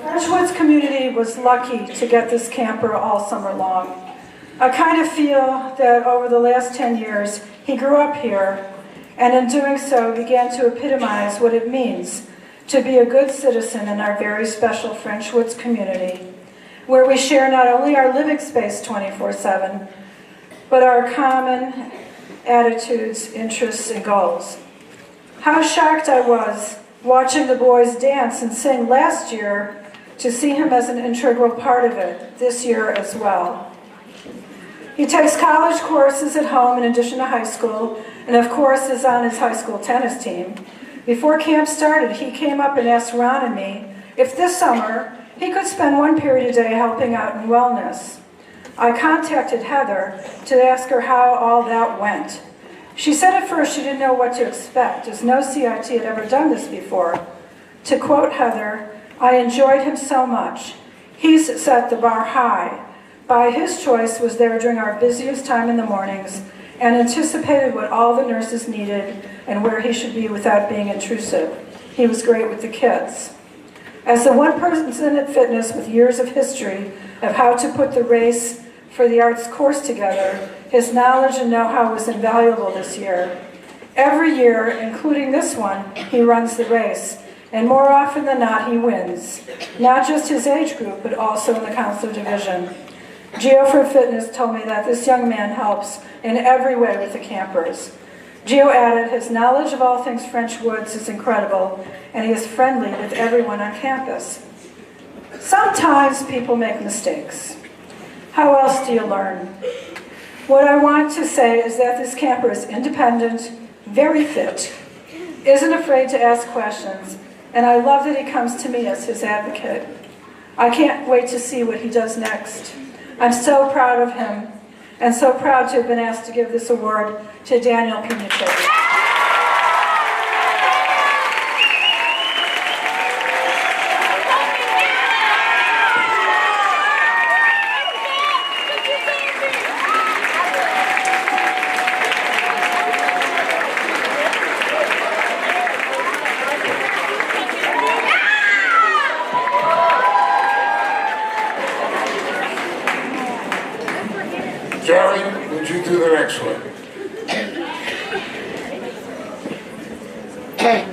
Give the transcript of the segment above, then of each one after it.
Edgewood's community was lucky to get this camper all summer long. I kind of feel that over the last 10 years, he grew up here, and in doing so began to epitomize what it means to be a good citizen in our very special French Woods community, where we share not only our living space 24/7, but our common attitudes, interests, and goals. How shocked I was watching the boys dance and sing last year to see him as an integral part of it this year as well. He takes college courses at home in addition to high school, and of course is on his high school tennis team. Before camp started, he came up and asked Ron and me if this summer he could spend one period a day helping out in wellness. I contacted Heather to ask her how all that went. She said at first she didn't know what to expect, as no CIT had ever done this before. To quote Heather, "I enjoyed him so much. He's set the bar high. By his choice was there during our busiest time in the mornings and anticipated what all the nurses needed and where he should be without being intrusive. He was great with the kids." As the one person at fitness with years of history of how to put the race for the arts course together, his knowledge and know-how was invaluable this year. Every year, including this one, he runs the race, and more often than not, he wins. Not just his age group, but also in the counselor division. Gio from Fitness told me that this young man helps in every way with the campers. Gio added, his knowledge of all things French Woods is incredible, and he is friendly with everyone on campus. Sometimes people make mistakes. How else do you learn? What I want to say is that this camper is independent, very fit, isn't afraid to ask questions, and I love that he comes to me as his advocate. I can't wait to see what he does next. I'm so proud of him, and so proud to have been asked to give this award to Daniel Punichek. Jerry, would you do the next one?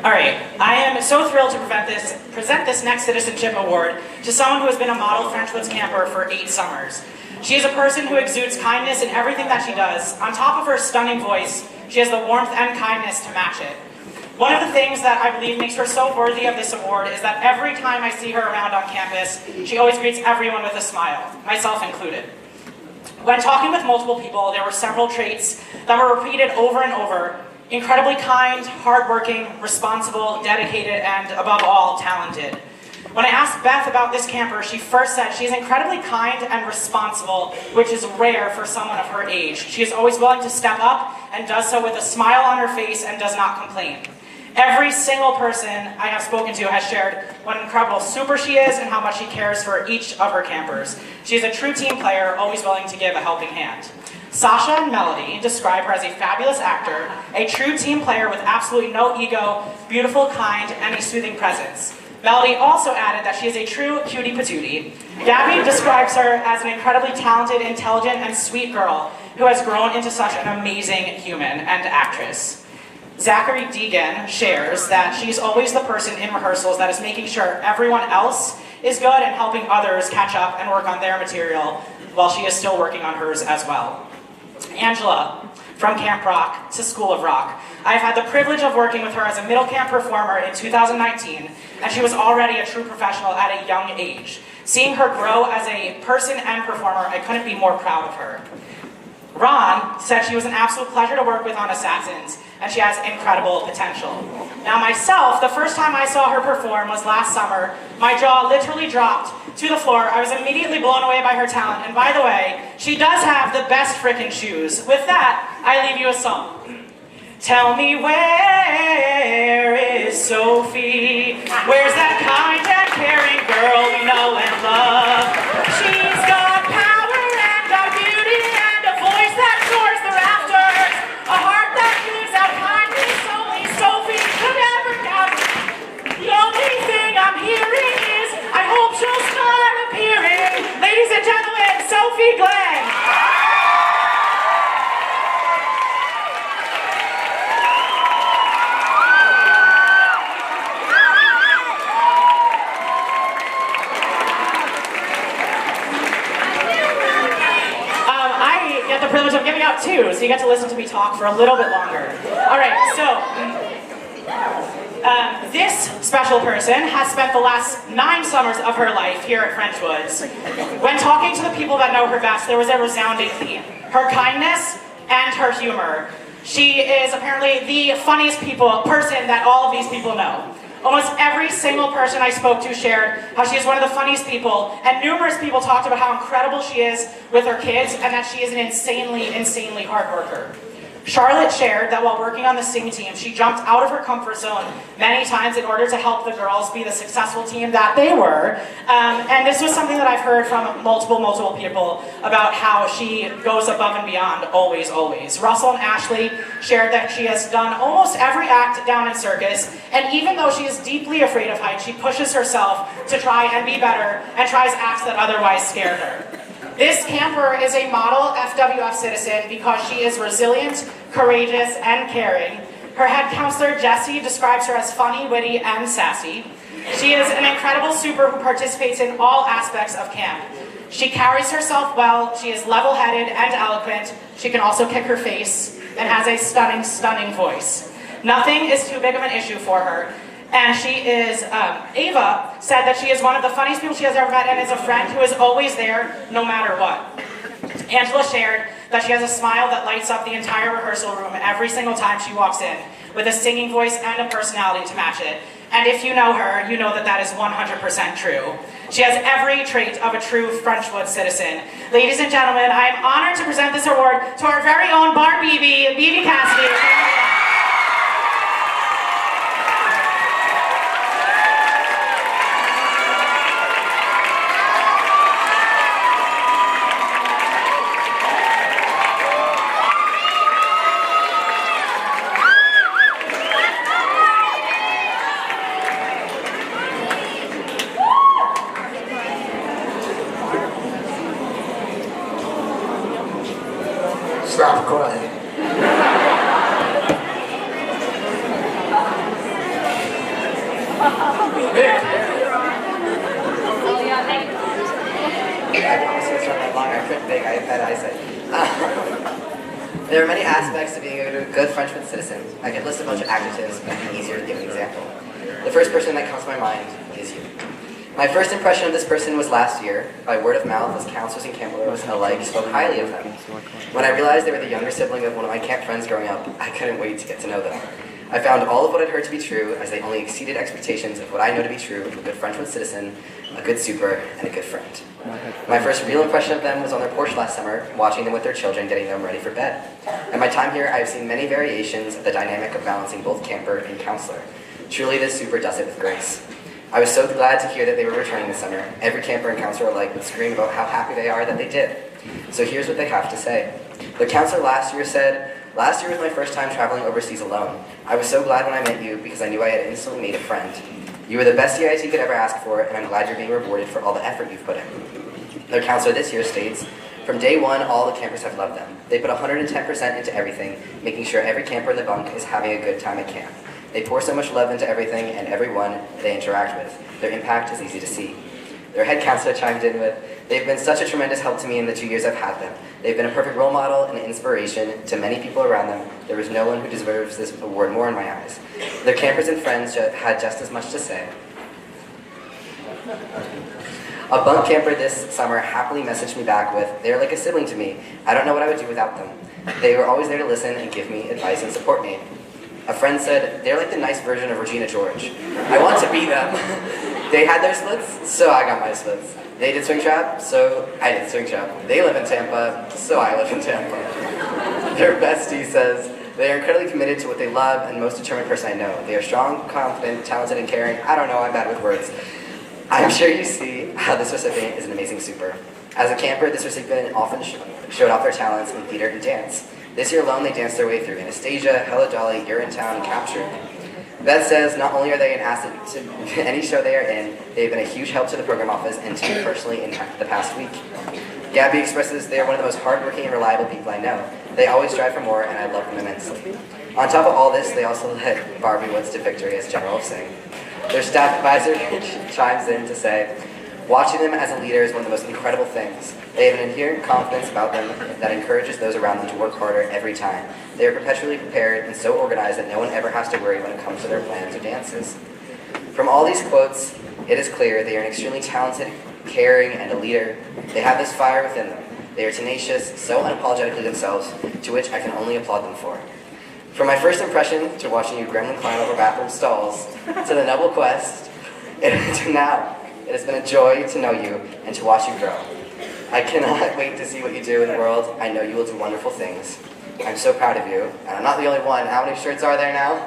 All right, I am so thrilled to present this next Citizenship Award to someone who has been a model French Woods camper for 8 summers. She is a person who exudes kindness in everything that she does. On top of her stunning voice, she has the warmth and kindness to match it. One of the things that I believe makes her so worthy of this award is that every time I see her around on campus, she always greets everyone with a smile, myself included. When talking with multiple people, there were several traits that were repeated over and over. Incredibly kind, hardworking, responsible, dedicated, and above all, talented. When I asked Beth about this camper, she first said she is incredibly kind and responsible, which is rare for someone of her age. She is always willing to step up and does so with a smile on her face and does not complain. Every single person I have spoken to has shared what an incredible super she is and how much she cares for each of her campers. She is a true team player, always willing to give a helping hand. Sasha and Melody describe her as a fabulous actor, a true team player with absolutely no ego, beautiful, kind, and a soothing presence. Melody also added that she is a true cutie patootie. Gabby describes her as an incredibly talented, intelligent, and sweet girl who has grown into such an amazing human and actress. Zachary Deegan shares that she's always the person in rehearsals that is making sure everyone else is good and helping others catch up and work on their material while she is still working on hers as well. Angela, from Camp Rock to School of Rock. I've had the privilege of working with her as a middle camp performer in 2019, and she was already a true professional at a young age. Seeing her grow as a person and performer, I couldn't be more proud of her. Ron said she was an absolute pleasure to work with on Assassins, and she has incredible potential. Now myself, the first time I saw her perform was last summer. My jaw literally dropped to the floor. I was immediately blown away by her talent, and by the way, she does have the best frickin' shoes. With that, I leave you a song. Tell me, where is Sophie? Where's that kind and caring girl we know and love? She's got power and a beauty and a voice that soars the rafters, a heart that gives out kindness only Sophie could ever doubt. The only thing I'm hearing is, I hope she Sophie Glenn. I get the privilege of giving out two, so you get to listen to me talk for a little bit longer. All right, so this special person has spent the last 9 summers of her life here at French Woods. When talking to the people that know her best, there was a resounding theme: her kindness and her humor. She is apparently the funniest person that all of these people know. Almost every single person I spoke to shared how she is one of the funniest people, and numerous people talked about how incredible she is with her kids and that she is an insanely, insanely hard worker. Charlotte shared that while working on the sing team, she jumped out of her comfort zone many times in order to help the girls be the successful team that they were. And this was something that I've heard from multiple people about how she goes above and beyond, always, always. Russell and Ashley shared that she has done almost every act down in circus, and even though she is deeply afraid of heights, she pushes herself to try and be better and tries acts that otherwise scared her. This camper is a model FWF citizen because she is resilient, courageous, and caring. Her head counselor, Jessie, describes her as funny, witty, and sassy. She is an incredible super who participates in all aspects of camp. She carries herself well, she is level-headed and eloquent. She can also kick her face and has a stunning, stunning voice. Nothing is too big of an issue for her. And she is, Ava said that she is one of the funniest people she has ever met and is a friend who is always there no matter what. Angela shared that she has a smile that lights up the entire rehearsal room every single time she walks in, with a singing voice and a personality to match it. And if you know her, you know that that is 100% true. She has every trait of a true Frenchwood citizen. Ladies and gentlemen, I am honored to present this award to our very own Bar BB Cassidy. Stop crying. I promise you it's not that long. I print big. I have bad eyesight. There are many aspects to being a good Frenchman citizen. I could list a bunch of adjectives, but it'd be easier to give an example. The first person that comes to my mind is you. My first impression of this person was last year. By word of mouth, as counselors and campers alike spoke highly of them. When I realized they were the younger sibling of one of my camp friends growing up, I couldn't wait to get to know them. I found all of what I'd heard to be true, as they only exceeded expectations of what I know to be true of a good Frenchman citizen, a good super, and a good friend. My first real impression of them was on their porch last summer, watching them with their children, getting them ready for bed. In my time here, I have seen many variations of the dynamic of balancing both camper and counselor. Truly, this super does it with grace. I was so glad to hear that they were returning this summer. Every camper and counselor alike would scream about how happy they are that they did. So here's what they have to say. The counselor last year said, "Last year was my first time traveling overseas alone. I was so glad when I met you because I knew I had instantly made a friend. You were the best CIT you could ever ask for, and I'm glad you're being rewarded for all the effort you've put in." Their counselor this year states, "From day one, all the campers have loved them. They put 110% into everything, making sure every camper in the bunk is having a good time at camp. They pour so much love into everything and everyone they interact with. Their impact is easy to see." Their head counselor chimed in with, "They've been such a tremendous help to me in the 2 years I've had them. They've been a perfect role model and inspiration to many people around them. There is no one who deserves this award more in my eyes." Their campers and friends had just as much to say. A bunk camper this summer happily messaged me back with, "They're like a sibling to me. I don't know what I would do without them. They were always there to listen and give me advice and support me." A friend said, "They're like the nice version of Regina George. I want to be them." They had their splits, so I got my splits. They did swing trap, so I did swing trap. They live in Tampa, so I live in Tampa. Their bestie says, "They are incredibly committed to what they love and most determined person I know. They are strong, confident, talented, and caring." I don't know, I'm bad with words. I'm sure you see how this recipient is an amazing super. As a camper, this recipient often showed off their talents in theater and dance. This year alone, they danced their way through Anastasia, Hella Dolly, Urinetown, and Captured. That says not only are they an asset to any show they are in, they have been a huge help to the program office and to me personally in the past week. Gabby expresses they are one of the most hardworking and reliable people I know. They always strive for more, and I love them immensely. On top of all this, they also led Barbie Woods to victory as General of Sing. Their staff advisor chimes in to say, watching them as a leader is one of the most incredible things. They have an inherent confidence about them that encourages those around them to work harder every time. They are perpetually prepared and so organized that no one ever has to worry when it comes to their plans or dances. From all these quotes, it is clear they are an extremely talented, caring, and a leader. They have this fire within them. They are tenacious, so unapologetically themselves, to which I can only applaud them for. From my first impression to watching you gremlin climb over bathroom stalls, to the noble quest, to now, it has been a joy to know you and to watch you grow. I cannot wait to see what you do in the world. I know you will do wonderful things. I'm so proud of you, and I'm not the only one. How many shirts are there now?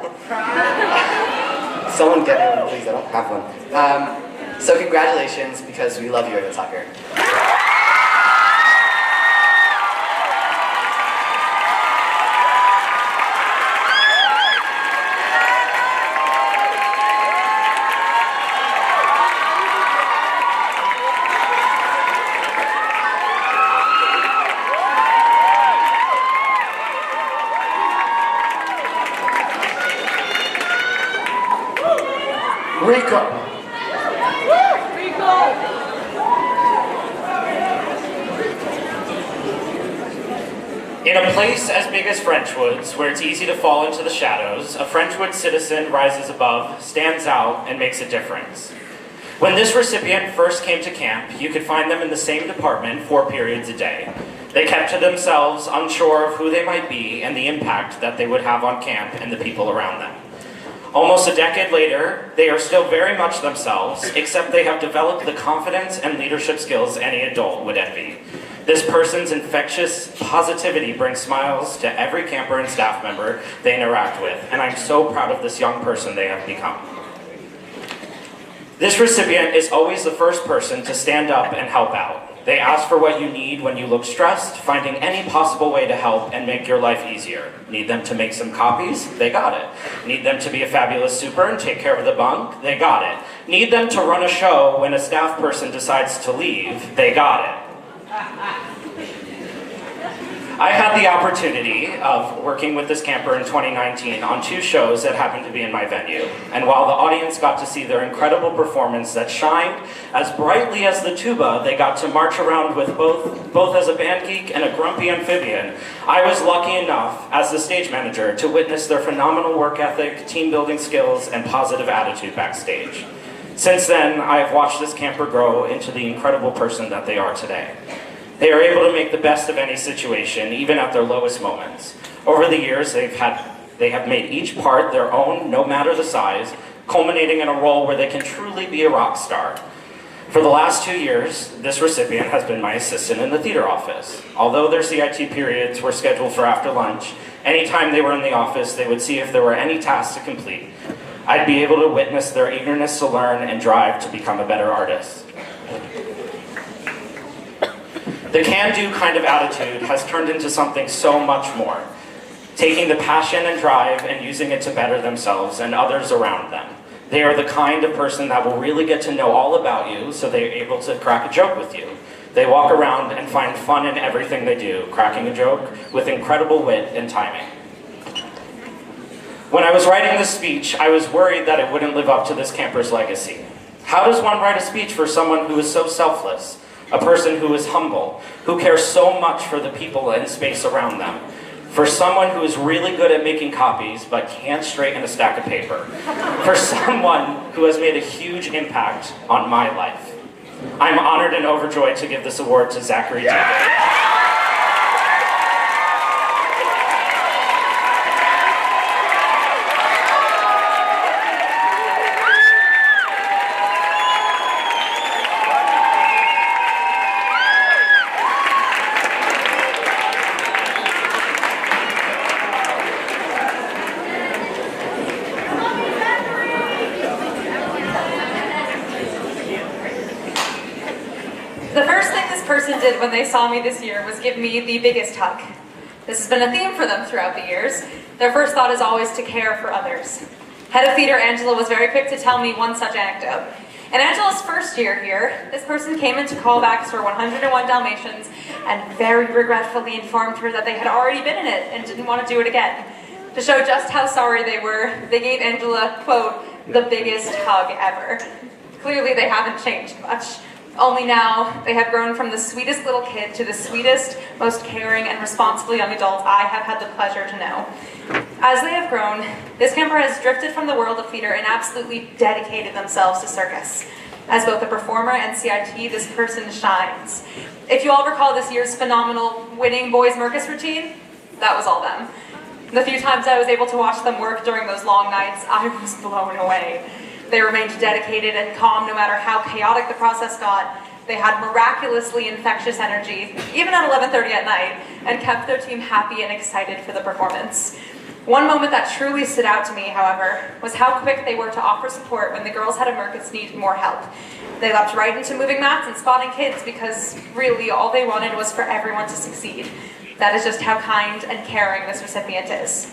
Someone get me one, please. I don't have one. So congratulations, because we love you at Tucker. Rico. In a place as big as Frenchwoods, where it's easy to fall into the shadows, a Frenchwood citizen rises above, stands out, and makes a difference. When this recipient first came to camp, you could find them in the same department 4 periods a day. They kept to themselves, unsure of who they might be and the impact that they would have on camp and the people around them. Almost a decade later, they are still very much themselves, except they have developed the confidence and leadership skills any adult would envy. This person's infectious positivity brings smiles to every camper and staff member they interact with, and I'm so proud of this young person they have become. This recipient is always the first person to stand up and help out. They ask for what you need when you look stressed, finding any possible way to help and make your life easier. Need them to make some copies? They got it. Need them to be a fabulous super and take care of the bunk? They got it. Need them to run a show when a staff person decides to leave? They got it. I had the opportunity of working with this camper in 2019 on 2 shows that happened to be in my venue. And while the audience got to see their incredible performance that shined as brightly as the tuba they got to march around with both as a band geek and a grumpy amphibian, I was lucky enough as the stage manager to witness their phenomenal work ethic, team building skills, and positive attitude backstage. Since then, I have watched this camper grow into the incredible person that they are today. They are able to make the best of any situation, even at their lowest moments. Over the years, they have made each part their own, no matter the size, culminating in a role where they can truly be a rock star. For the last 2 years, this recipient has been my assistant in the theater office. Although their CIT periods were scheduled for after lunch, anytime they were in the office, they would see if there were any tasks to complete. I'd be able to witness their eagerness to learn and drive to become a better artist. The can-do kind of attitude has turned into something so much more, taking the passion and drive and using it to better themselves and others around them. They are the kind of person that will really get to know all about you, so they're able to crack a joke with you. They walk around and find fun in everything they do, cracking a joke with incredible wit and timing. When I was writing this speech, I was worried that it wouldn't live up to this camper's legacy. How does one write a speech for someone who is so selfless? A person who is humble, who cares so much for the people and space around them. For someone who is really good at making copies, but can't straighten a stack of paper. For someone who has made a huge impact on my life. I'm honored and overjoyed to give this award to Zachary. Did when they saw me this year was give me the biggest hug. This has been a theme for them throughout the years. Their first thought is always to care for others. Head of theater Angela was very quick to tell me one such anecdote. In Angela's first year here, this person came in to call back her 101 Dalmatians and very regretfully informed her that they had already been in it and didn't want to do it again. To show just how sorry they were, they gave Angela, quote, the biggest hug ever. Clearly they haven't changed much. Only now, they have grown from the sweetest little kid to the sweetest, most caring, and responsible young adult I have had the pleasure to know. As they have grown, this camper has drifted from the world of theater and absolutely dedicated themselves to circus. As both a performer and CIT, this person shines. If you all recall this year's phenomenal winning boys Mercus routine, that was all them. The few times I was able to watch them work during those long nights, I was blown away. They remained dedicated and calm no matter how chaotic the process got. They had miraculously infectious energy, even at 11:30 at night, and kept their team happy and excited for the performance. One moment that truly stood out to me, however, was how quick they were to offer support when the girls had a Mercus needed more help. They leapt right into moving mats and spotting kids because really all they wanted was for everyone to succeed. That is just how kind and caring this recipient is.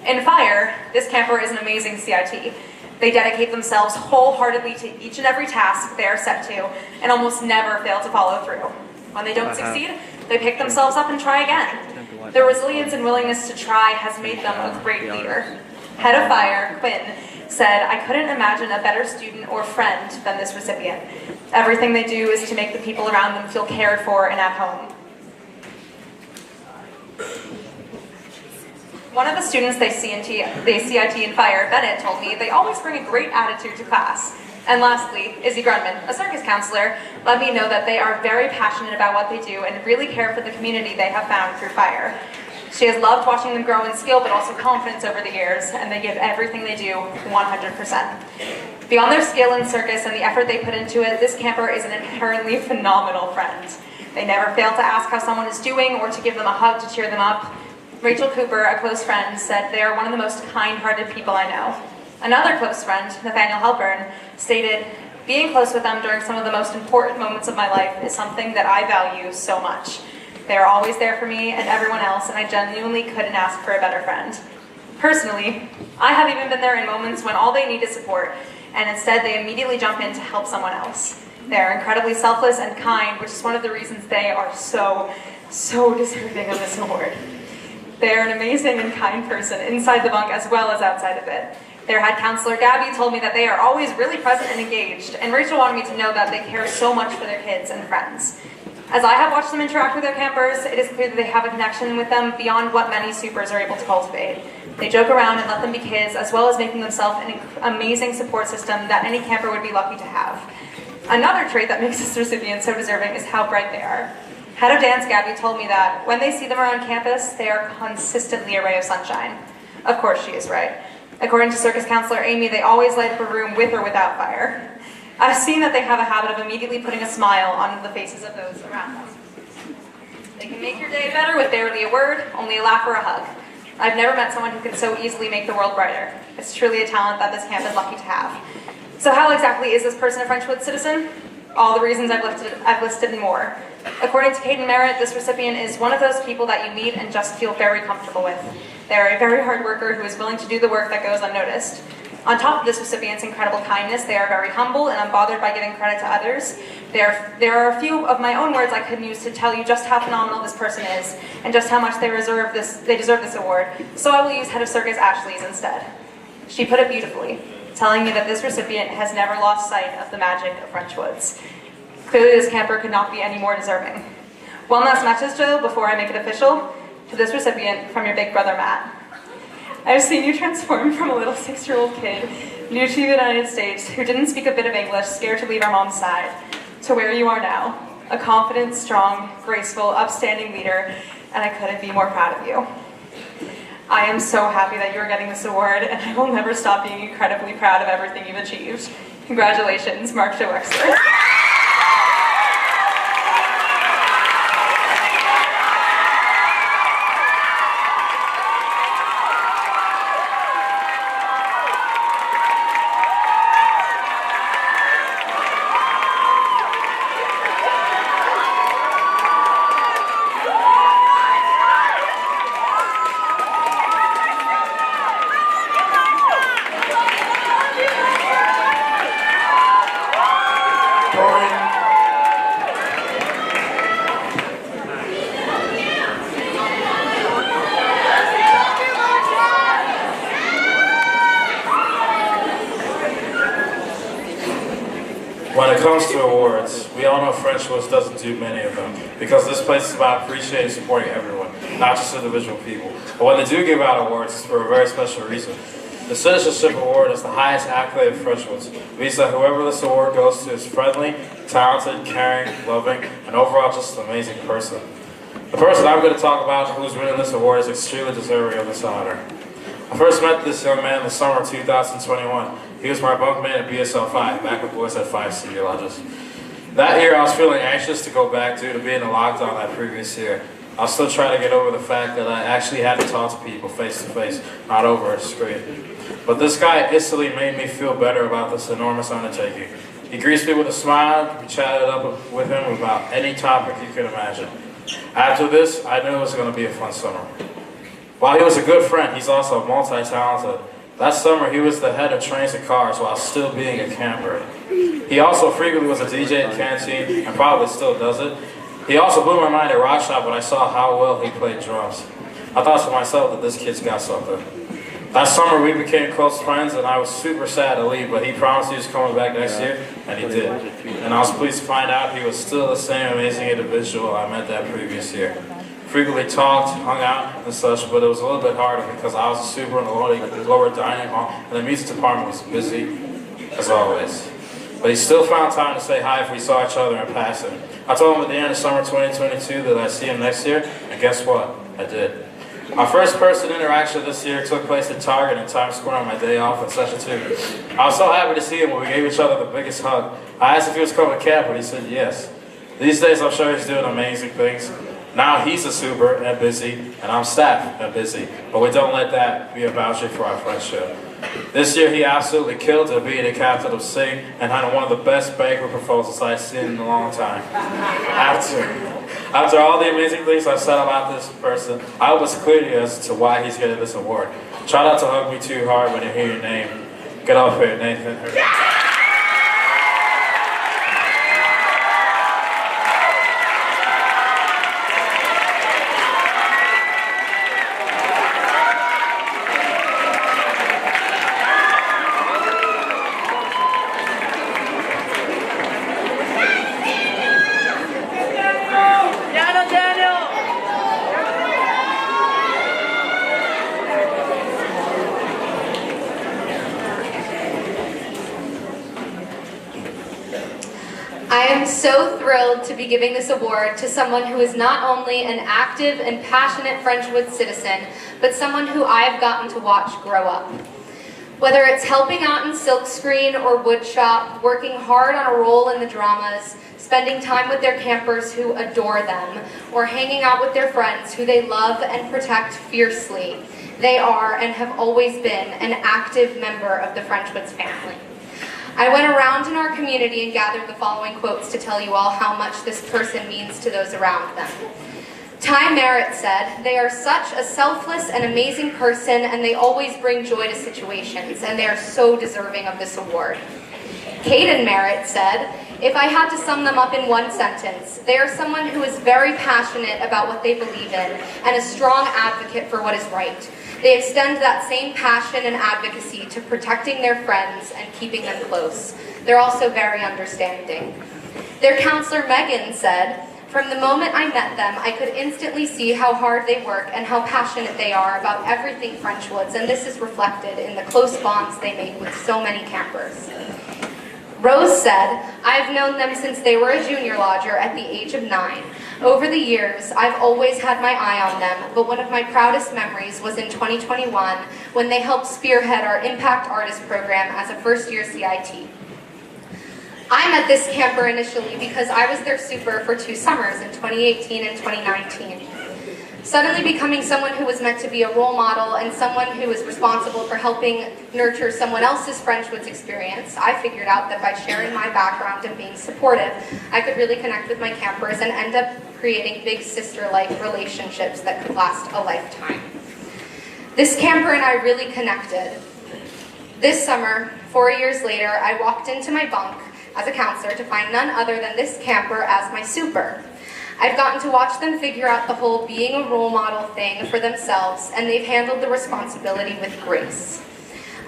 In Fire, this camper is an amazing CIT. They dedicate themselves wholeheartedly to each and every task they are set to and almost never fail to follow through. When they don't succeed, they pick themselves up and try again. Their resilience and willingness to try has made them a great leader. Head of Fire, Quinn, said, "I couldn't imagine a better student or friend than this recipient. Everything they do is to make the people around them feel cared for and at home." One of the students they CIT in Fire, Bennett, told me they always bring a great attitude to class. And lastly, Izzy Grunman, a circus counselor, let me know that they are very passionate about what they do and really care for the community they have found through Fire. She has loved watching them grow in skill but also confidence over the years, and they give everything they do 100%. Beyond their skill in circus and the effort they put into it, this camper is an inherently phenomenal friend. They never fail to ask how someone is doing or to give them a hug to cheer them up. Rachel Cooper, a close friend, said they are one of the most kind-hearted people I know. Another close friend, Nathaniel Halpern, stated, "Being close with them during some of the most important moments of my life is something that I value so much. They are always there for me and everyone else, and I genuinely couldn't ask for a better friend." Personally, I have even been there in moments when all they need is support, and instead they immediately jump in to help someone else. They are incredibly selfless and kind, which is one of the reasons they are so deserving of this award. They are an amazing and kind person inside the bunk as well as outside of it. Their head counselor, Gabby, told me that they are always really present and engaged, and Rachel wanted me to know that they care so much for their kids and friends. As I have watched them interact with their campers, it is clear that they have a connection with them beyond what many supers are able to cultivate. They joke around and let them be kids, as well as making themselves an amazing support system that any camper would be lucky to have. Another trait that makes this recipient so deserving is how bright they are. Head of dance Gabby told me that when they see them around campus, they are consistently a ray of sunshine. Of course she is right. According to circus counselor Amy, they always light up a room with or without fire. I've seen that they have a habit of immediately putting a smile on the faces of those around them. They can make your day better with barely a word, only a laugh or a hug. I've never met someone who can so easily make the world brighter. It's truly a talent that this camp is lucky to have. So how exactly is this person a Frenchwood citizen? All the reasons I've listed and more. According to Kaden Merritt, this recipient is one of those people that you meet and just feel very comfortable with. They're a very hard worker who is willing to do the work that goes unnoticed. On top of this recipient's incredible kindness, they are very humble and unbothered by giving credit to others. There are a few of my own words I could use to tell you just how phenomenal this person is and just how much they deserve this award, so I will use Head of Circus Ashley's instead. She put it beautifully, telling me that this recipient has never lost sight of the magic of French Woods. Clearly this camper could not be any more deserving. One last message though, before I make it official, to this recipient from your big brother Matt. I've seen you transform from a little 6-year-old kid, new to the United States, who didn't speak a bit of English, scared to leave our mom's side, to where you are now, a confident, strong, graceful, upstanding leader, and I couldn't be more proud of you. I am so happy that you're getting this award, and I will never stop being incredibly proud of everything you've achieved. Congratulations, Mark Jo Wexler. comes to awards, we all know Friendswoods doesn't do many of them because this place is about appreciating and supporting everyone, not just individual people. But when they do give out awards, it's for a very special reason. The Citizenship Award is the highest accolade of Friendswoods. It means that whoever this award goes to is friendly, talented, caring, loving, and overall just an amazing person. The person I'm going to talk about who's winning this award is extremely deserving of this honor. I first met this young man in the summer of 2021. He was my bunkmate at BSL 5, back when boys had 5 senior lodges. That year I was feeling anxious to go back due to being in lockdown that previous year. I was still trying to get over the fact that I actually had to talk to people face to face, not over a screen. But this guy instantly made me feel better about this enormous undertaking. He greeted me with a smile. We chatted up with him about any topic you could imagine. After this, I knew it was going to be a fun summer. While he was a good friend, he's also multi-talented. That summer, he was the head of trains and cars while still being a camper. He also frequently was a DJ at Canteen and probably still does it. He also blew my mind at Rock Shop when I saw how well he played drums. I thought to myself that this kid's got something. That summer, we became close friends, and I was super sad to leave, but he promised he was coming back next year, and he did. And I was pleased to find out he was still the same amazing individual I met that previous year. Frequently talked, hung out, and such, but it was a little bit harder because I was a super in the lower dining hall, and the music department was busy, as always. But he still found time to say hi if we saw each other in passing. I told him at the end of summer 2022 that I'd see him next year, and guess what? I did. Our first person interaction this year took place at Target in Times Square on my day off in Session 2. I was so happy to see him when we gave each other the biggest hug. I asked if he was coming to camp, and he said yes. These days I'm sure he's doing amazing things. Now he's a super and busy, and I'm staff and busy, but we don't let that be a voucher for our friendship. This year he absolutely killed it being the captain of Sing and had one of the best banquet proposals I've seen in a long time. After all the amazing things I've said about this person, I hope it's clear to you as to why he's getting this award. Try not to hug me too hard when you hear your name. Get up here, Nathan. I am so thrilled to be giving this award to someone who is not only an active and passionate Friendswood citizen, but someone who I have gotten to watch grow up. Whether it's helping out in silkscreen or woodshop, working hard on a role in the dramas, spending time with their campers who adore them, or hanging out with their friends who they love and protect fiercely, they are and have always been an active member of the Friendswoods family. I went around in our community and gathered the following quotes to tell you all how much this person means to those around them. Ty Merritt said, "They are such a selfless and amazing person, and they always bring joy to situations, and they are so deserving of this award." Kaden Merritt said, "If I had to sum them up in one sentence, they are someone who is very passionate about what they believe in and a strong advocate for what is right. They extend that same passion and advocacy to protecting their friends and keeping them close. They're also very understanding." Their counselor Megan said, "From the moment I met them, I could instantly see how hard they work and how passionate they are about everything Friendswoods, and this is reflected in the close bonds they make with so many campers." Rose said, "I've known them since they were a junior lodger at the age of 9. Over the years, I've always had my eye on them, but one of my proudest memories was in 2021 when they helped spearhead our Impact Artist program as a first-year CIT. I met this camper initially because I was their super for 2 summers in 2018 and 2019. Suddenly becoming someone who was meant to be a role model and someone who was responsible for helping nurture someone else's Friendswoods experience, I figured out that by sharing my background and being supportive, I could really connect with my campers and end up creating big sister-like relationships that could last a lifetime. This camper and I really connected. This summer, 4 years later, I walked into my bunk as a counselor to find none other than this camper as my super. I've gotten to watch them figure out the whole being a role model thing for themselves, and they've handled the responsibility with grace.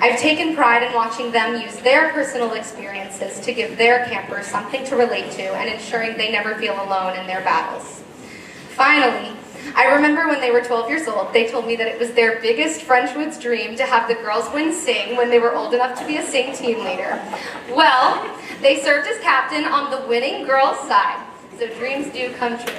I've taken pride in watching them use their personal experiences to give their campers something to relate to and ensuring they never feel alone in their battles. Finally, I remember when they were 12 years old, they told me that it was their biggest Frenchwoods dream to have the girls win sing when they were old enough to be a sing team leader. Well, they served as captain on the winning girls' side, so dreams do come true.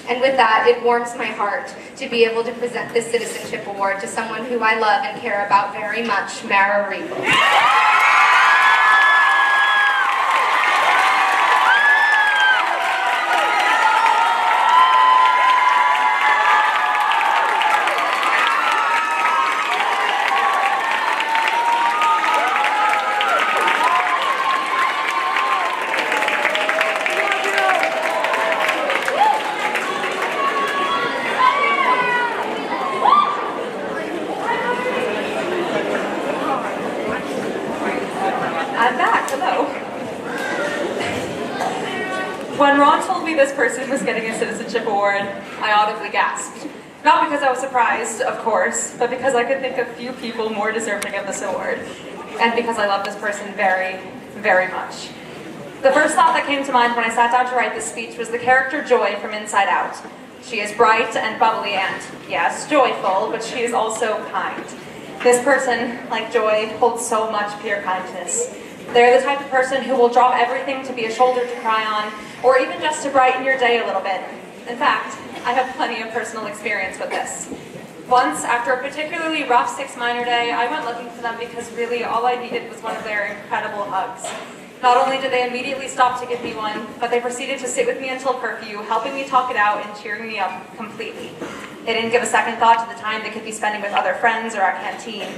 And with that, it warms my heart to be able to present this Citizenship Award to someone who I love and care about very much, Mara Regal. When Ron told me this person was getting a Citizenship Award, I audibly gasped. Not because I was surprised, of course, but because I could think of few people more deserving of this award, and because I love this person very, very much. The first thought that came to mind when I sat down to write this speech was the character Joy from Inside Out. She is bright and bubbly and, yes, joyful, but she is also kind. This person, like Joy, holds so much pure kindness. They're the type of person who will drop everything to be a shoulder to cry on, or even just to brighten your day a little bit. In fact, I have plenty of personal experience with this. Once, after a particularly rough 6 minor day, I went looking for them because really all I needed was one of their incredible hugs. Not only did they immediately stop to give me one, but they proceeded to sit with me until curfew, helping me talk it out and cheering me up completely. They didn't give a second thought to the time they could be spending with other friends or at canteen.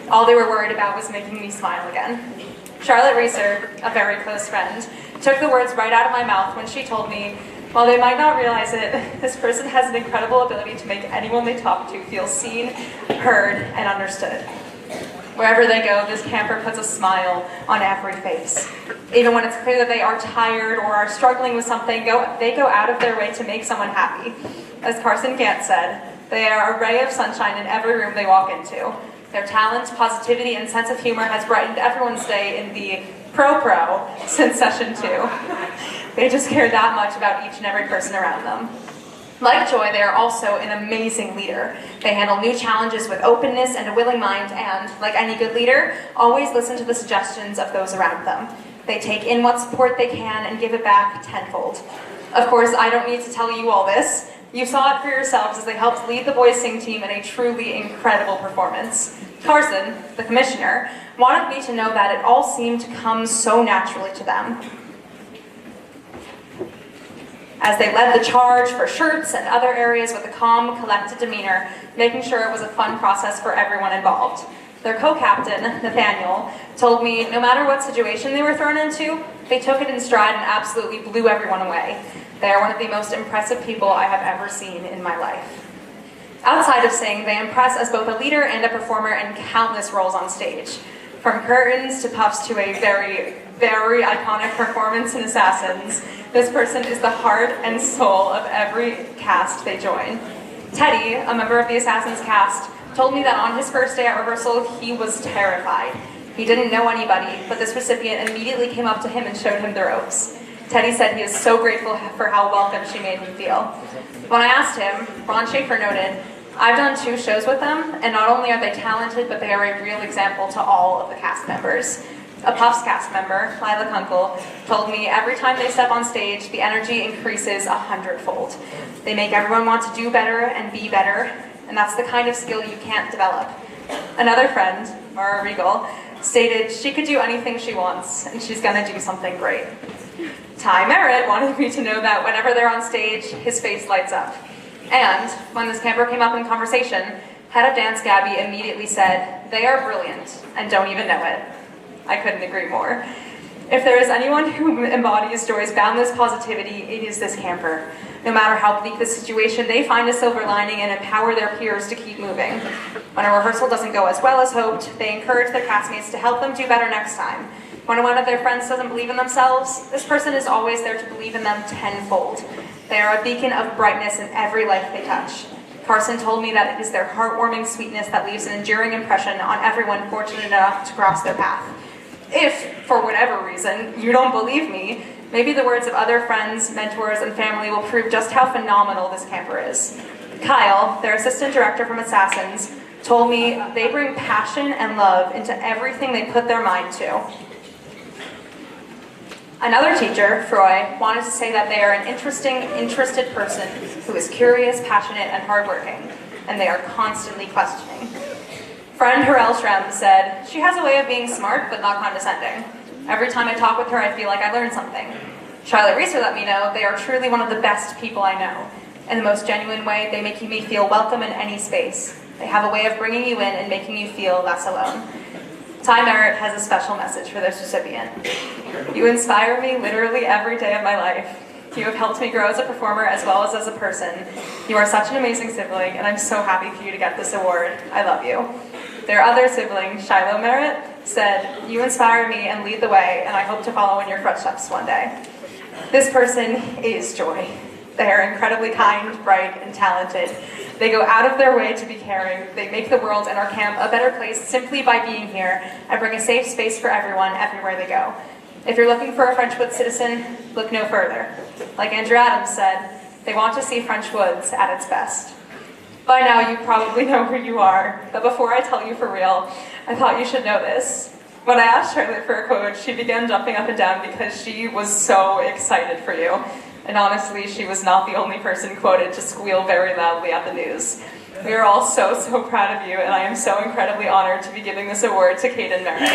All they were worried about was making me smile again. Charlotte Racer, a very close friend, took the words right out of my mouth when she told me, while they might not realize it, this person has an incredible ability to make anyone they talk to feel seen, heard, and understood. Wherever they go, this camper puts a smile on every face. Even when it's clear that they are tired or are struggling with something, they go out of their way to make someone happy. As Carson Gant said, they are a ray of sunshine in every room they walk into. Their talent, positivity, and sense of humor has brightened everyone's day in the pro since session 2. They just care that much about each and every person around them. Like Joy, they are also an amazing leader. They handle new challenges with openness and a willing mind and, like any good leader, always listen to the suggestions of those around them. They take in what support they can and give it back tenfold. Of course, I don't need to tell you all this. You saw it for yourselves as they helped lead the boys' sing team in a truly incredible performance. Carson, the commissioner, wanted me to know that it all seemed to come so naturally to them. As they led the charge for shirts and other areas with a calm, collected demeanor, making sure it was a fun process for everyone involved. Their co-captain, Nathaniel, told me no matter what situation they were thrown into, they took it in stride and absolutely blew everyone away. They are one of the most impressive people I have ever seen in my life. Outside of sing, they impress as both a leader and a performer in countless roles on stage. From curtains to puffs to a very, very iconic performance in Assassins, this person is the heart and soul of every cast they join. Teddy, a member of the Assassins cast, told me that on his first day at rehearsal, he was terrified. He didn't know anybody, but this recipient immediately came up to him and showed him the ropes. Teddy said he is so grateful for how welcome she made him feel. When I asked him, Ron Schaefer noted, I've done 2 shows with them, and not only are they talented, but they are a real example to all of the cast members. A Puffs cast member, Lila Kunkel, told me every time they step on stage, the energy increases 100-fold. They make everyone want to do better and be better, and that's the kind of skill you can't develop. Another friend, Mara Regal, stated she could do anything she wants, and she's gonna do something great. Ty Merritt wanted me to know that whenever they're on stage, his face lights up. And when this camper came up in conversation, head of dance Gabby immediately said, they are brilliant and don't even know it. I couldn't agree more. If there is anyone who embodies Joy's boundless positivity, it is this camper. No matter how bleak the situation, they find a silver lining and empower their peers to keep moving. When a rehearsal doesn't go as well as hoped, they encourage their castmates to help them do better next time. When one of their friends doesn't believe in themselves, this person is always there to believe in them tenfold. They are a beacon of brightness in every life they touch. Carson told me that it is their heartwarming sweetness that leaves an enduring impression on everyone fortunate enough to cross their path. If, for whatever reason, you don't believe me, maybe the words of other friends, mentors, and family will prove just how phenomenal this camper is. Kyle, their assistant director from Assassins, told me they bring passion and love into everything they put their mind to. Another teacher, Froy, wanted to say that they are an interested person who is curious, passionate, and hardworking, and they are constantly questioning. Friend Harel Shrem said, she has a way of being smart but not condescending. Every time I talk with her, I feel like I learned something. Charlotte Reeser let me know they are truly one of the best people I know. In the most genuine way, they make me feel welcome in any space. They have a way of bringing you in and making you feel less alone. Ty Merritt has a special message for this recipient. You inspire me literally every day of my life. You have helped me grow as a performer as well as a person. You are such an amazing sibling, and I'm so happy for you to get this award. I love you. Their other sibling, Shiloh Merritt, said, you inspire me and lead the way, and I hope to follow in your footsteps one day. This person is Joy. They are incredibly kind, bright, and talented. They go out of their way to be caring. They make the world and our camp a better place simply by being here and bring a safe space for everyone everywhere they go. If you're looking for a Frenchwood citizen, look no further. Like Andrew Adams said, they want to see French Woods at its best. By now, you probably know who you are, but before I tell you for real, I thought you should know this. When I asked Charlotte for a quote, she began jumping up and down because she was so excited for you. And honestly, she was not the only person quoted to squeal very loudly at the news. We are all so proud of you, and I am so incredibly honored to be giving this award to Kaden Merritt.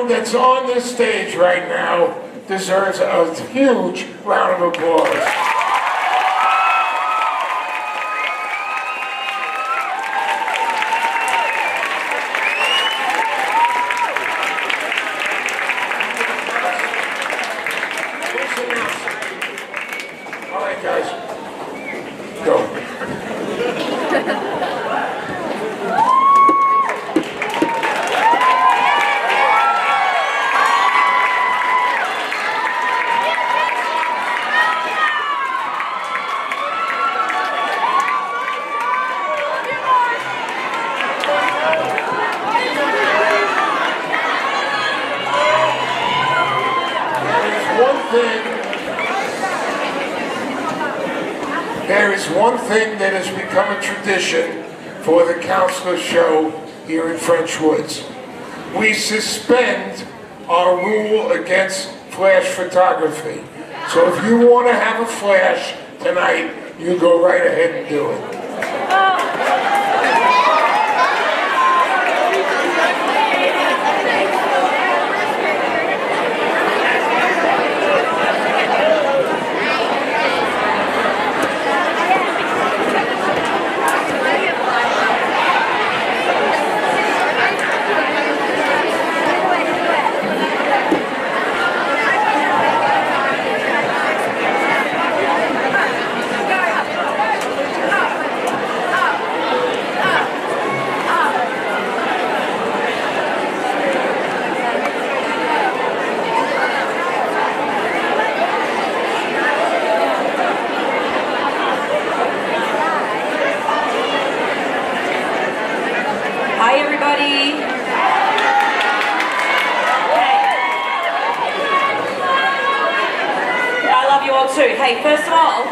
That's on this stage right now deserves a huge round of applause. All right, guys, go. There is one thing that has become a tradition for the counselor show here in French Woods. We suspend our rule against flash photography. So if you want to have a flash tonight, you go right ahead and do it. Hi, everybody. Hey. I love you all too. Hey, first of all,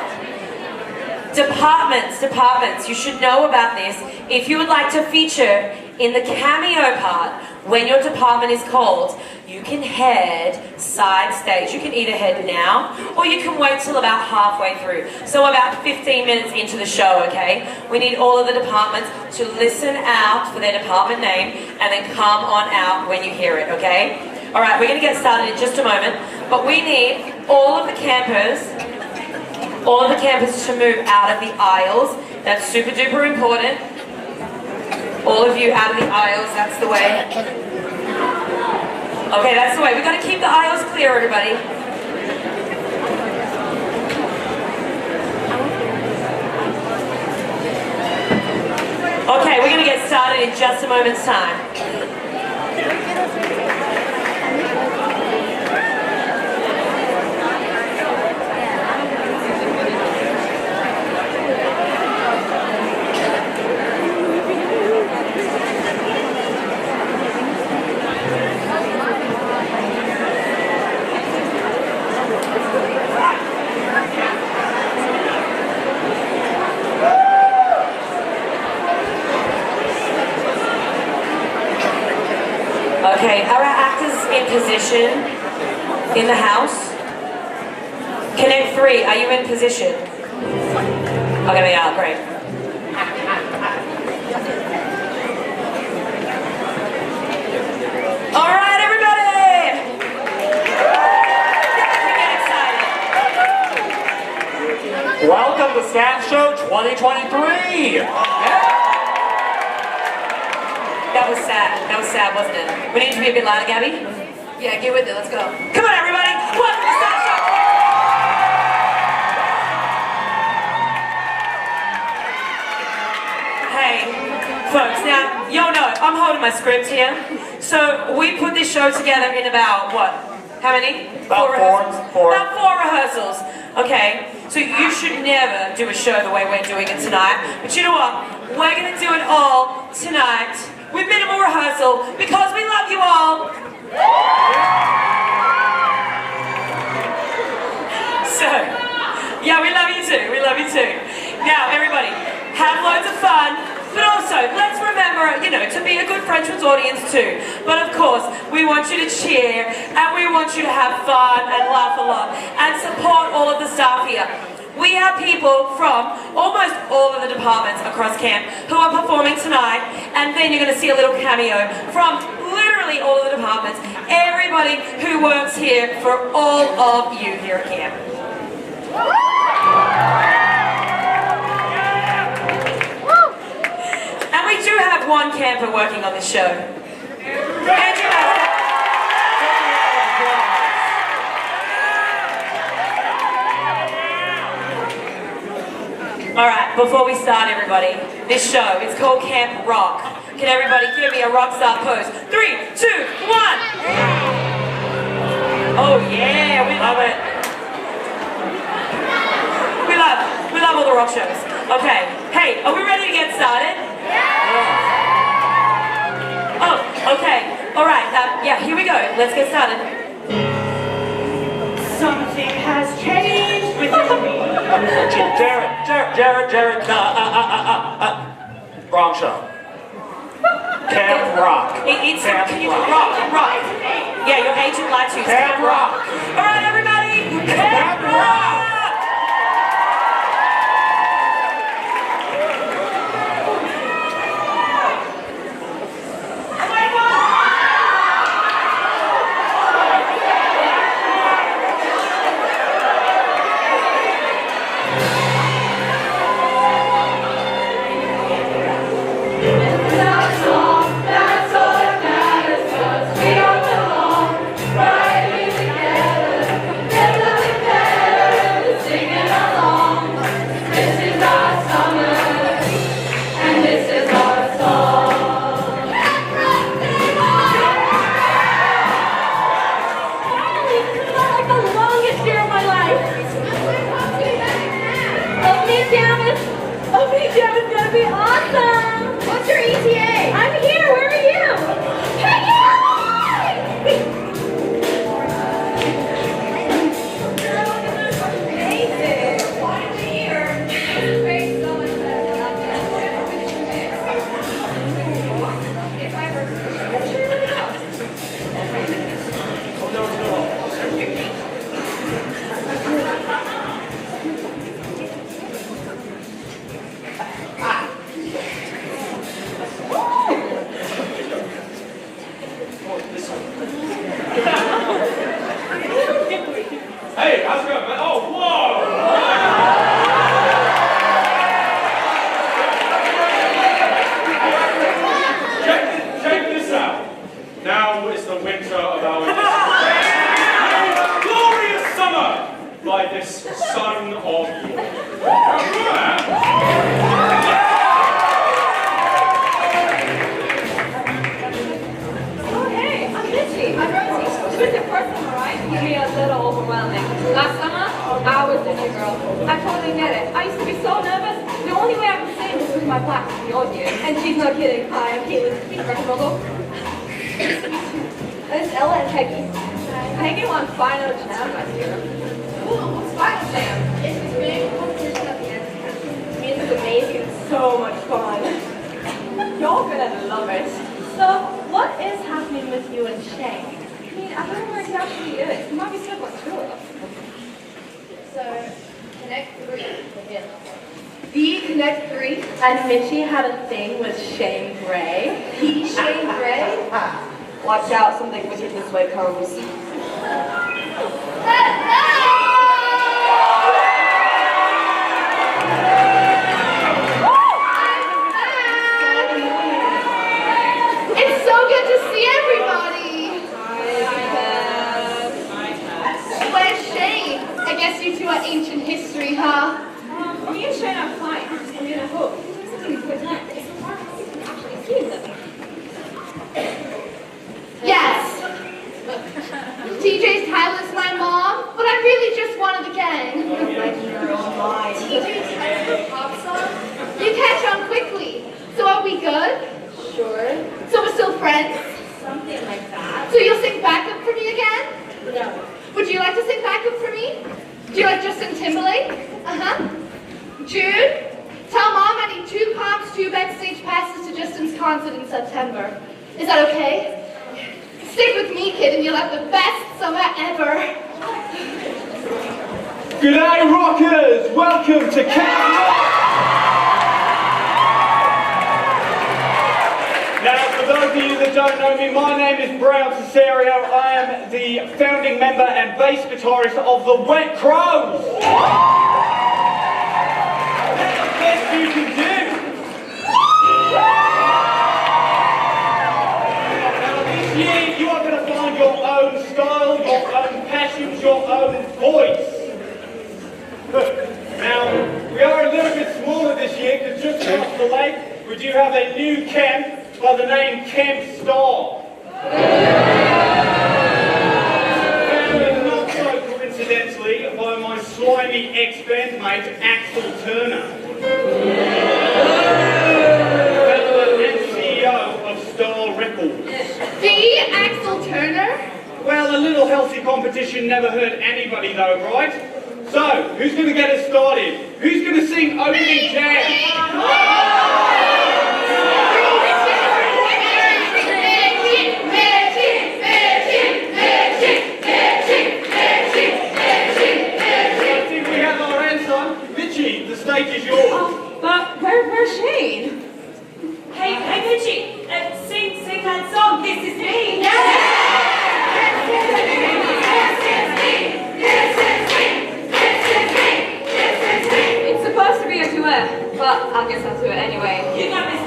departments, you should know about this. If you would like to feature in the cameo part when your department is called, you can head side stage. You can either head now or you can wait till about halfway through. So about 15 minutes into the show, okay? We need all of the departments to listen out for their department name and then come on out when you hear it, okay? All right, we're gonna get started in just a moment, but we need all of the campers to move out of the aisles That's super duper important. All of you out of the aisles, that's the way. Okay, that's the way. We've got to keep the aisles clear, everybody. Okay, we're going to get started in just a moment's time. Okay, are our actors in position in the house? Connect 3, are you in position? Okay, they are, great. All right, everybody! Get excited. Welcome to Staff Show 2023! That was sad, wasn't it? We need to be a bit louder, Gabby? Yeah, get with it, let's go. Come on, everybody! Welcome to Staff Show! Hey, folks, now, y'all know, I'm holding my script here. So, we put this show together in about, what? How many? About four. About 4 rehearsals. Okay, so you should never do a show the way we're doing it tonight. But you know what? We're gonna do it all tonight with minimal rehearsal because we love you all. So, yeah, we love you too. We love you too. Now, everybody, have loads of fun. But also, let's remember, to be a good Frenchman's audience too. But of course, we want you to cheer, and we want you to have fun and laugh a lot, and support all of the staff here. We have people from almost all of the departments across camp who are performing tonight, and then you're going to see a little cameo from literally all of the departments, everybody who works here for all of you here at camp. And we do have one camper working on this show. Andrew. All right, before we start, everybody, this show is called Camp Rock. Can everybody give me a rock star pose? 3, 2, 1. Oh yeah, we love it. We love all the rock shows. Okay, hey, are we ready to get started? Yeah. Oh, okay. All right. Yeah, here we go. Let's get started. Something has changed within me. Jared, wrong show. Camp Rock. Can you rock? Yeah, your agent lied to you. Camp Rock. All right, everybody. Camp Rock. Hey, how's it going, man? Oh, whoa! by this son of yours. Be a little overwhelming. Last summer, I was this girl. I totally get it. I used to be so nervous. The only way I could say this was my black Georgia. And she's not kidding. Hi, I'm Kaden. It's Ella and Peggy. Peggy won final exam last year. Ooh, what's final exam? It's this big competition at the end. It's amazing. It's so much fun. You're gonna love it. So, what is happening with you and Shane? I mean, I don't know where he actually is. He might be stuck on tour. So, Connect 3. The Connect 3? And Mitchie had a thing with Shane Gray. He, Shane Gray? Watch out, something wicked this way comes. It's so good to see everybody. Where's Shane? I guess you two are ancient history, huh? Me and Shane are fine. I mean, I hope. It's something good time. It's so hard for us to actually see them. Yes. TJ's Tyler's my mom, but I'm really just one of the gang. TJ's Tyler's pop song? You catch on quickly. So are we good? Sure. So we're still friends? Something like that. So you'll sing backup for me again? No. Would you like to sing backup for me? Do you like Justin Timberlake? Uh-huh. Jude? Tell Mom I need 2 comps, 2 backstage passes to Justin's concert in September. Is that okay? Stick with me, kid, and you'll have the best summer ever. G'day, rockers! Welcome to Cassidy! Now, for those of you that don't know me, my name is Brown Cesario. I am the founding member and bass guitarist of the Wet Crows. That's the best you can do. Now, this year, you are going to find your own style, your own passions, your own voice. Now, we are a little bit smaller this year because just across the lake, we do have a new camp by the name Camp Star. Founded not so coincidentally by my slimy ex-bandmate Axel Turner. Founder and CEO of Star Records. The Axel Turner? Well, a little healthy competition never hurt anybody though, right? So, who's going to get us started? Who's going to sing opening jam? The stage is yours. But where's Shane? Hey, Mitchie, sing that song, This Is Me. It's supposed to be a duet, but I guess I'll do it anyway. You got this.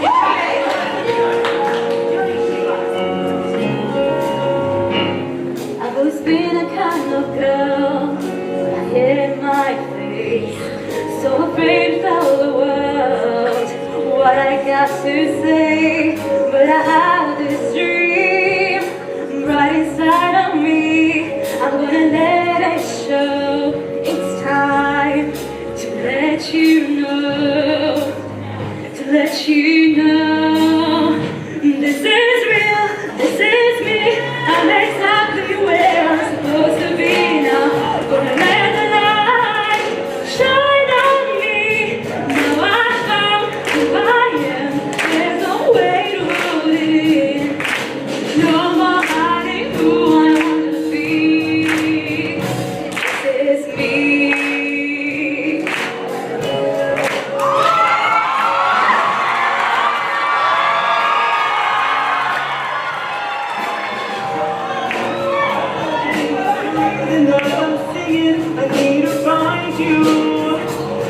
I've always been a kind of girl, I hid my face, so afraid to tell the world what I got to say. But I have this dream right inside of me, I'm gonna let it show. It's time to let you know, to let you know. This is real, this is me, I'm exactly where I'm supposed to be now. Gonna let the light shine on me. Now I found who I am, there's no way to hold it in. No more hiding who I want to be. This is me.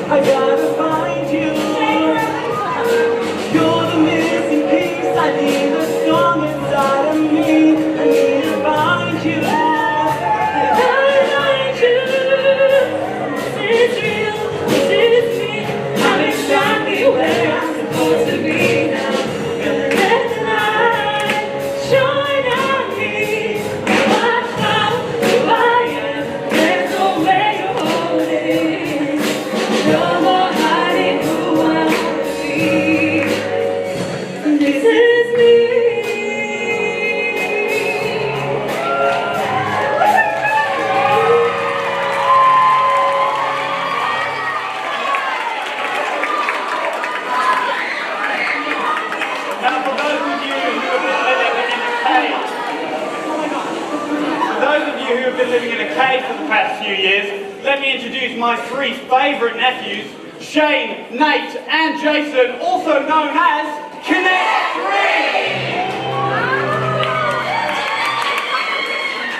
I gotta find you. You're the missing piece. I need the song inside of me. I need to find you. I gotta find you. let me introduce my three favourite nephews, Shane, Nate, and Jason, also known as Connect 3!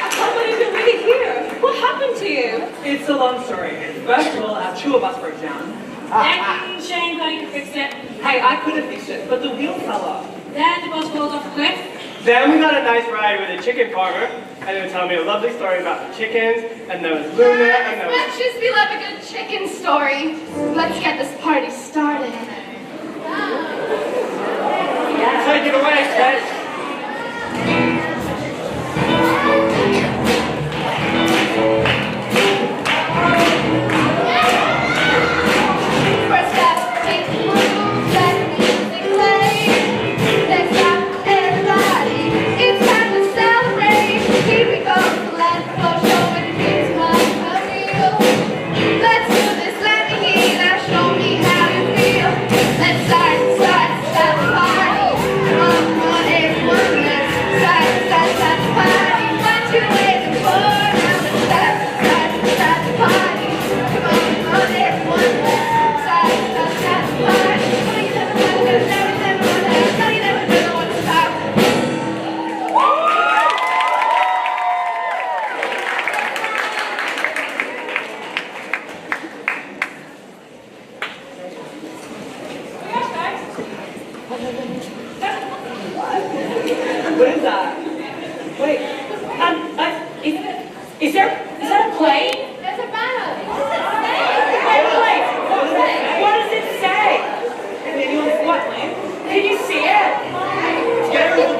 I can't believe you're really here. What happened to you? It's a long story. First of all, our tour bus broke down. And Shane thought he could fix it. Hey, I could have fixed it, but the wheel fell off. Then the bus rolled off a cliff. Then we got a nice ride with a chicken farmer, and they would tell me a lovely story about the chickens, and there was Luna, and there was... Precious, we love a good chicken story. Let's get this party started. Take it away, Ted. First up, take the move, let the music play. Let's rock, everybody. It's time to celebrate. Here we go, let the flow show what it means to us for real. Let's do this, let me hear that, show me how you feel. Let's start the party. Come on, everyone, let's start the party. What you waiting for? Now let's start the party. Come on, everyone, let's start the party. You never know what to stop. What is that? Wait, is that a plane? There's a banner. Wait, what does it say? What? Can you see it? Get everyone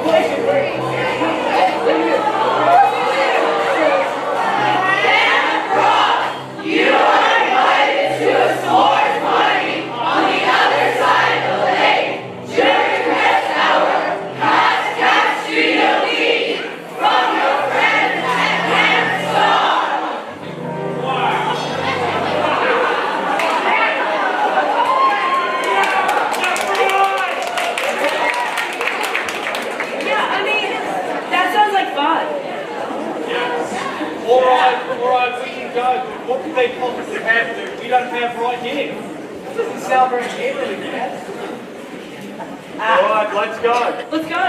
You are invited to a sports party on the other side of the lake during rest hour. Past Cassidy from your friends at Camp Star. Yeah, I mean, that sounds like fun. All right, we can go. What could they possibly have to? We don't have right here. This doesn't sound very neighborly, man. All right, let's go. Let's go.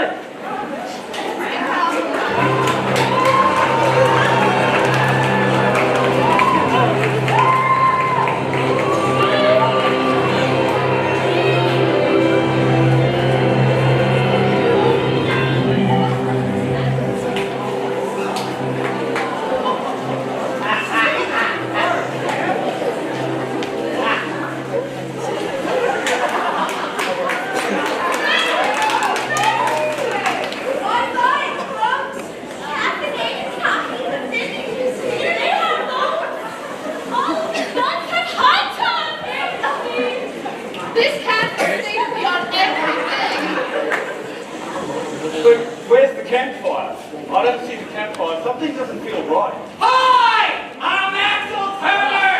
This camp is safely on everything. But where's the campfire? I don't see the campfire. Something doesn't feel right. Hi! I'm Axel Turner!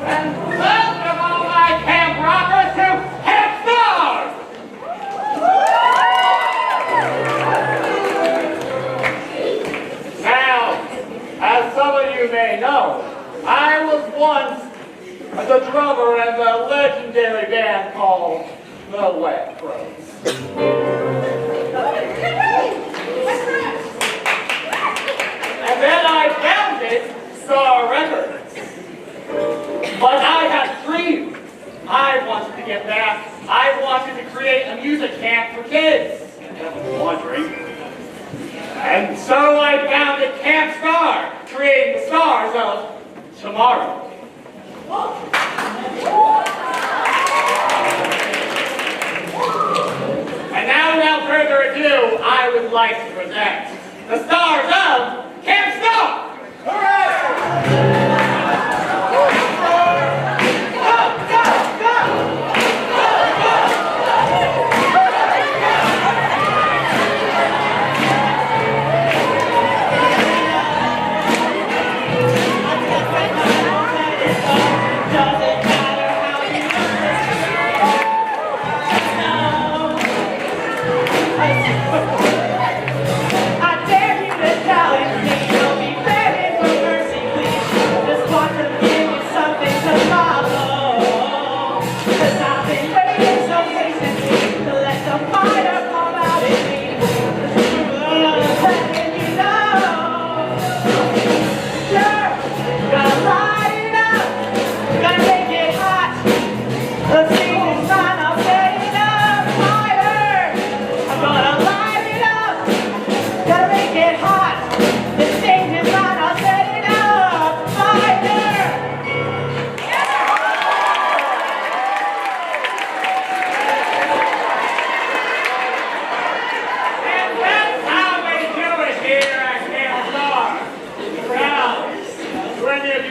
And welcome all my camp rockers to Camp Star! Now, as some of you may know, I was once the drummer in the legendary band called The Wet Crows. And then I founded Star Records. But I had dreams. I wanted to get back. I wanted to create a music camp for kids. That was my dream. And so I founded Camp Star, creating the stars of tomorrow. And now, without further ado, I would like to present the stars of Camp Star! Hooray! I dare you to challenge me. You'll be begging for mercy, please.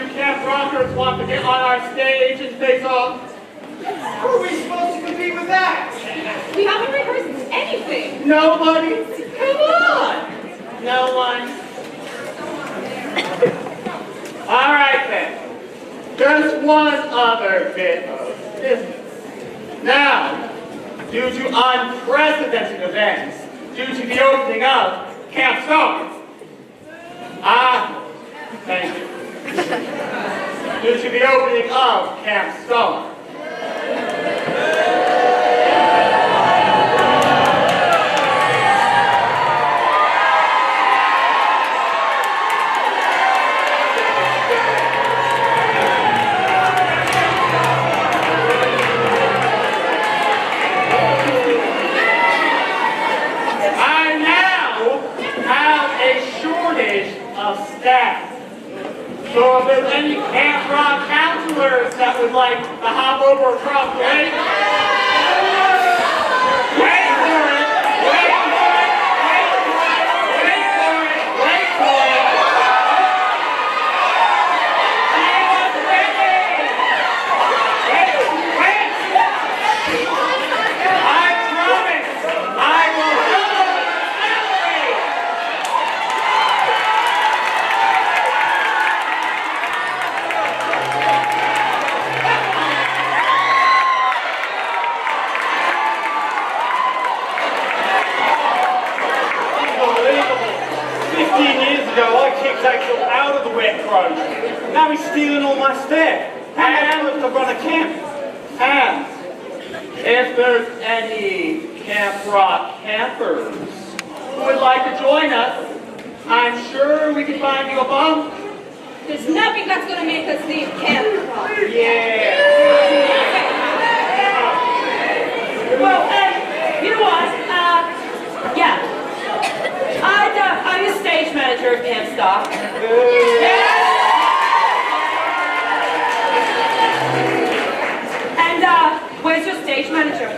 you camp rockers want to get on our stage and face off? How are we supposed to compete with that? We haven't rehearsed anything. Nobody? Come on! No one? All right then. Just one other bit of business. Now, due to unprecedented events, due to the opening of Camp Star. Thank you. Due to the opening of Camp Star. Staff. So if there's any Camp Rock counselors that would like to hop over across the lake, wait for it, wait for it, wait for it, wait for it, wait for it. She was ready. Wait, wait. I promise I will double the salary. Out of the wet crowd. Now he's stealing all my stuff. I'm supposed to run a camp. And if there's any Camp Rock campers who would like to join us, I'm sure we can find you a bunk. There's nothing that's going to make us leave Camp Rock. Yeah. Well, you know what? Yeah. I'm the stage manager of Camp Star. And where's your stage manager?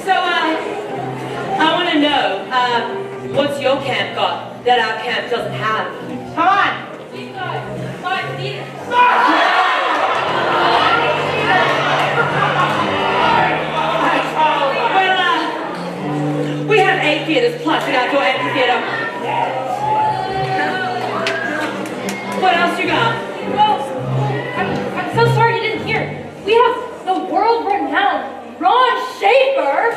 So I want to know what's your camp got that our camp doesn't have? Come on. Well, we have 8 theaters plus an outdoor amphitheater. What else you got? Well, I'm so sorry you didn't hear. We have the world-renowned Ron Schaefer.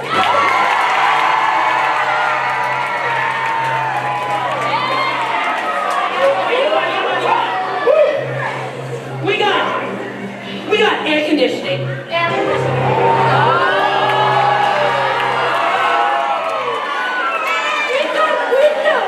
We got air conditioning. We got windows.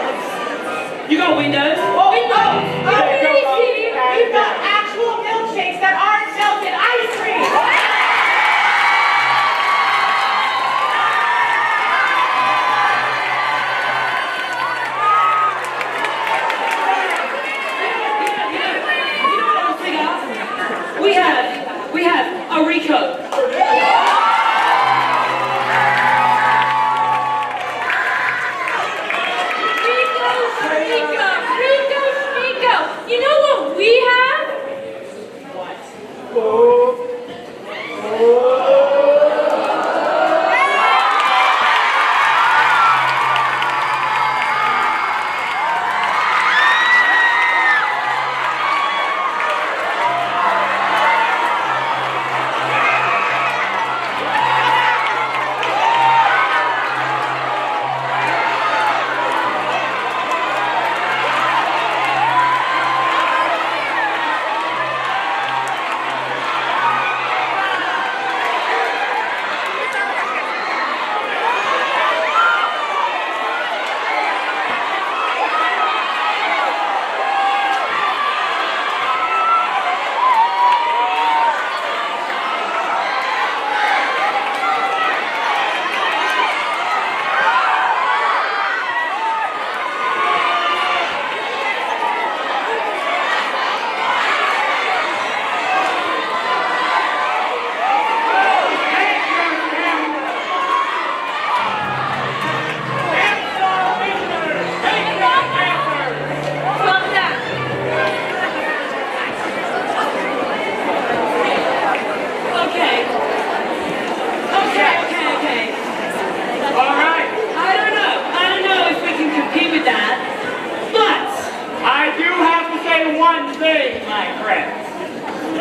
thing, my friends.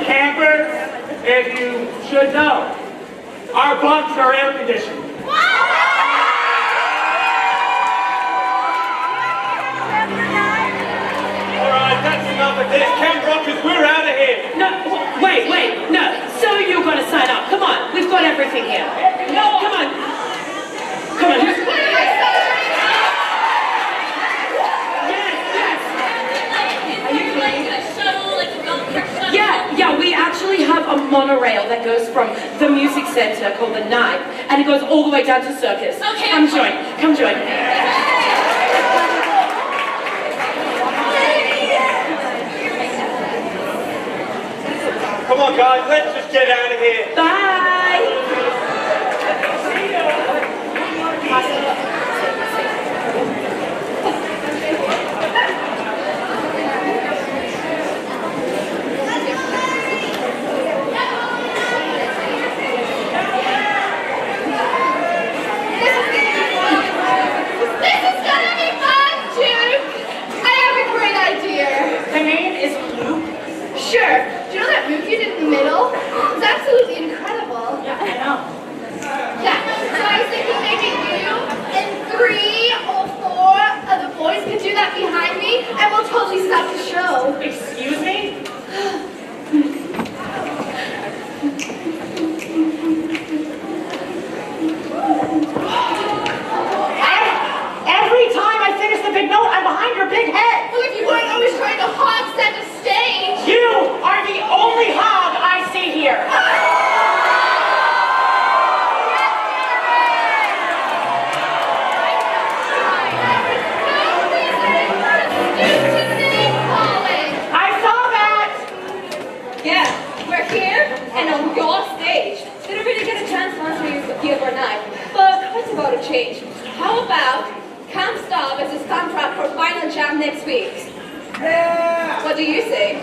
Campers, if you should know, our bunks are air conditioned. Alright, that's enough of this. Camp Rockers, we're out of here. No, wait, no. So you're going to sign up. Come on, we've got everything here. No, come on. Come on. Yeah, we actually have a monorail that goes from the music center called the Night, and it goes all the way down to Circus. Okay. Come join. Come on, guys, let's just get out of here. Bye. This is gonna be fun, Juke! I have a great idea. The name is Luke. Sure. Do you know that move you did in the middle? It's absolutely incredible. Yeah, I know. Yeah. So I was thinking maybe you and 3 or 4 of the boys could do that behind me, and we'll totally stop the show. Excuse me? Every time I finish the big note, I'm behind your big head. Well, if you weren't always trying to hog center stage. You are the only hog I see here. I saw that. Yeah, we're here and on your stage. Didn't really get a chance once we were here overnight. But what's about to change? How about Camp Stop as his contract for final jam next week? Yeah. What do you say?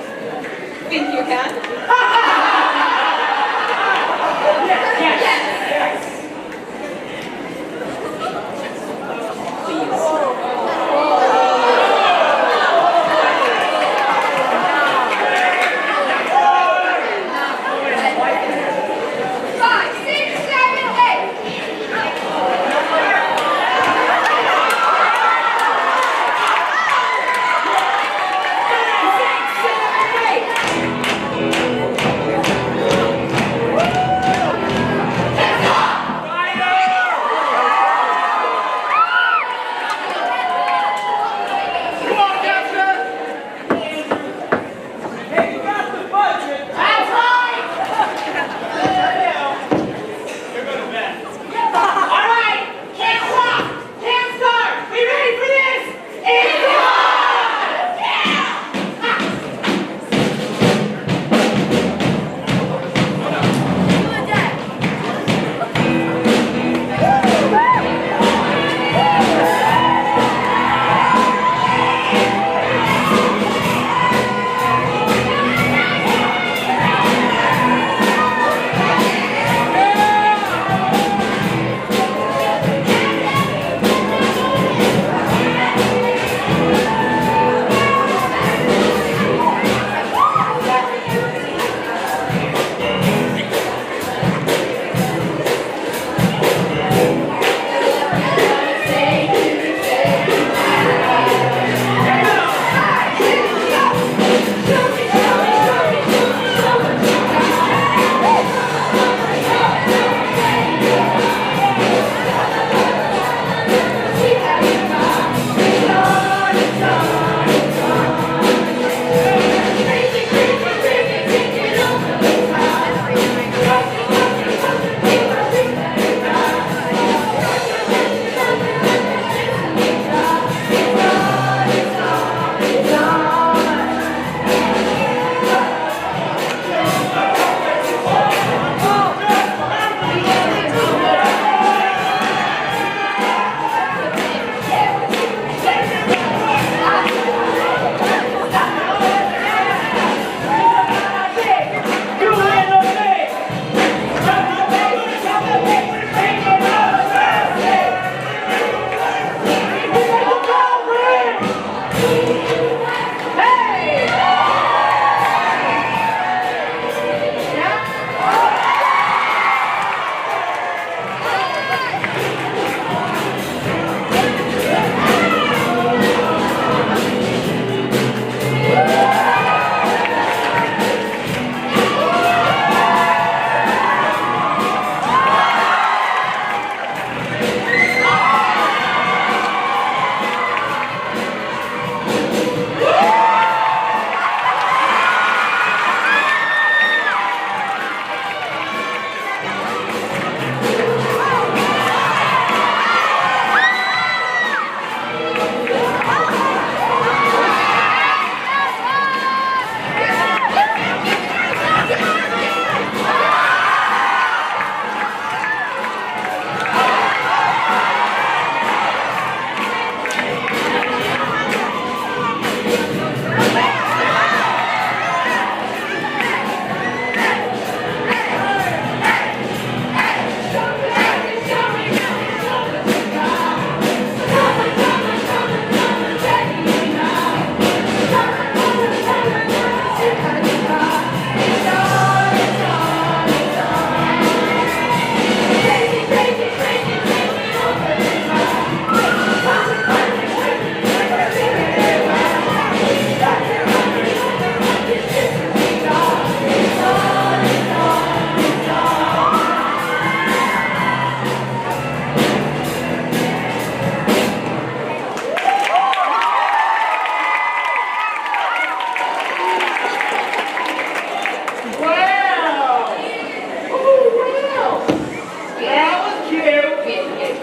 Think you can? Yes. Hey!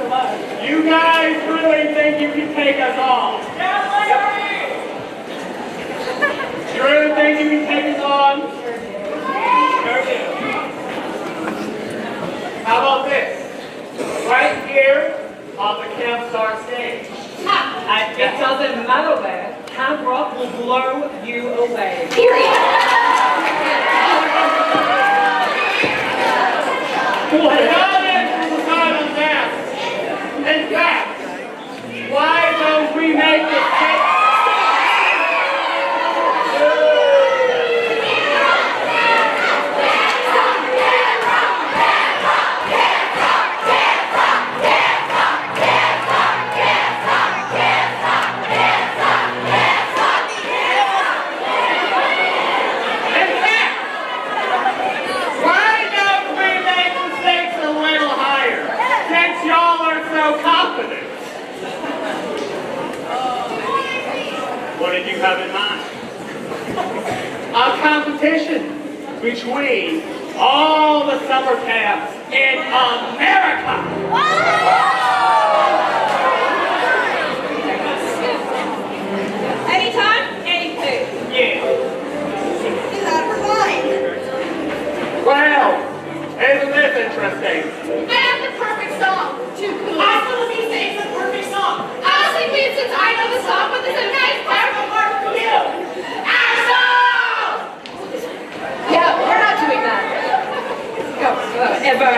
You guys really think you can take us on? You really think you can take us on? Sure do. How about this? Right here on the campsite stage. And it doesn't matter where, Camp Rock will blow you away. Period. What an audience decide on that. In fact, why don't we make the case? What did you have in mind? A competition between all the summer camps in America. Anytime, any place. Yeah. She's out of her mind. Well, isn't this interesting? I have the perfect song. Too cool. Absolutely say it's the perfect song. Honestly, means since I know the song, but this is a nice part for you. Axel! Yeah, we're not doing that. Go, ever.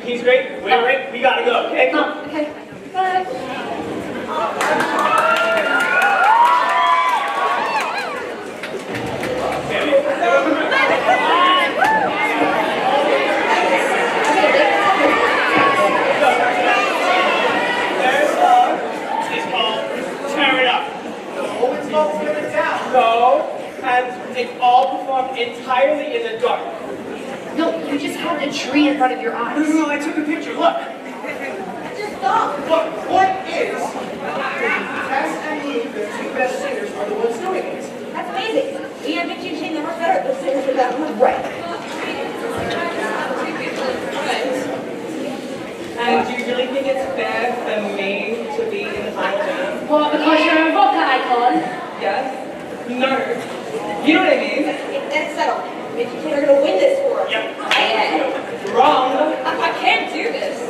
He's great. We're great. We gotta go. Okay. Okay. Bye. No, and it's all performed entirely in the dark. No, you just had a tree in front of your eyes. No, I took a picture. Look. Just stop. Look, what is? Tess and Luke, the two best singers, are the ones doing it. That's amazing. We have been teaching them much better at the singer for that one. Right. And do you really think it's fair for me to be in the final jam? Well, because you're a rock icon. Yes? No. You know what I mean? It's settled. If you are going to win this for us. Yep. Yeah. Wrong. I can't do this.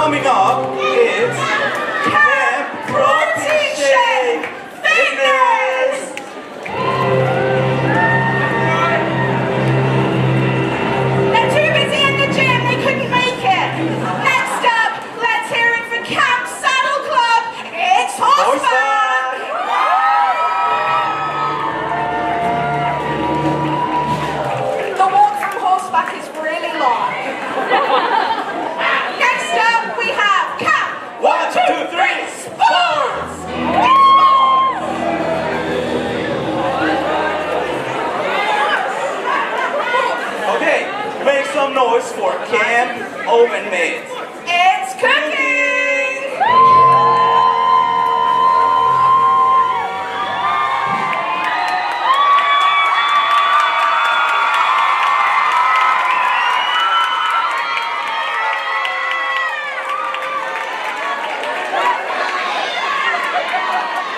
Coming up, it's Camp Protein Shake Fitness! They're too busy in the gym, they couldn't make it. Next up, let's hear it for Camp Saddle Club. It's horseback! The walk from horseback is really long. Next up, we have Camp 1, 2, 3, sports! Okay, make some noise for Camp Oven Mate. It's cooking!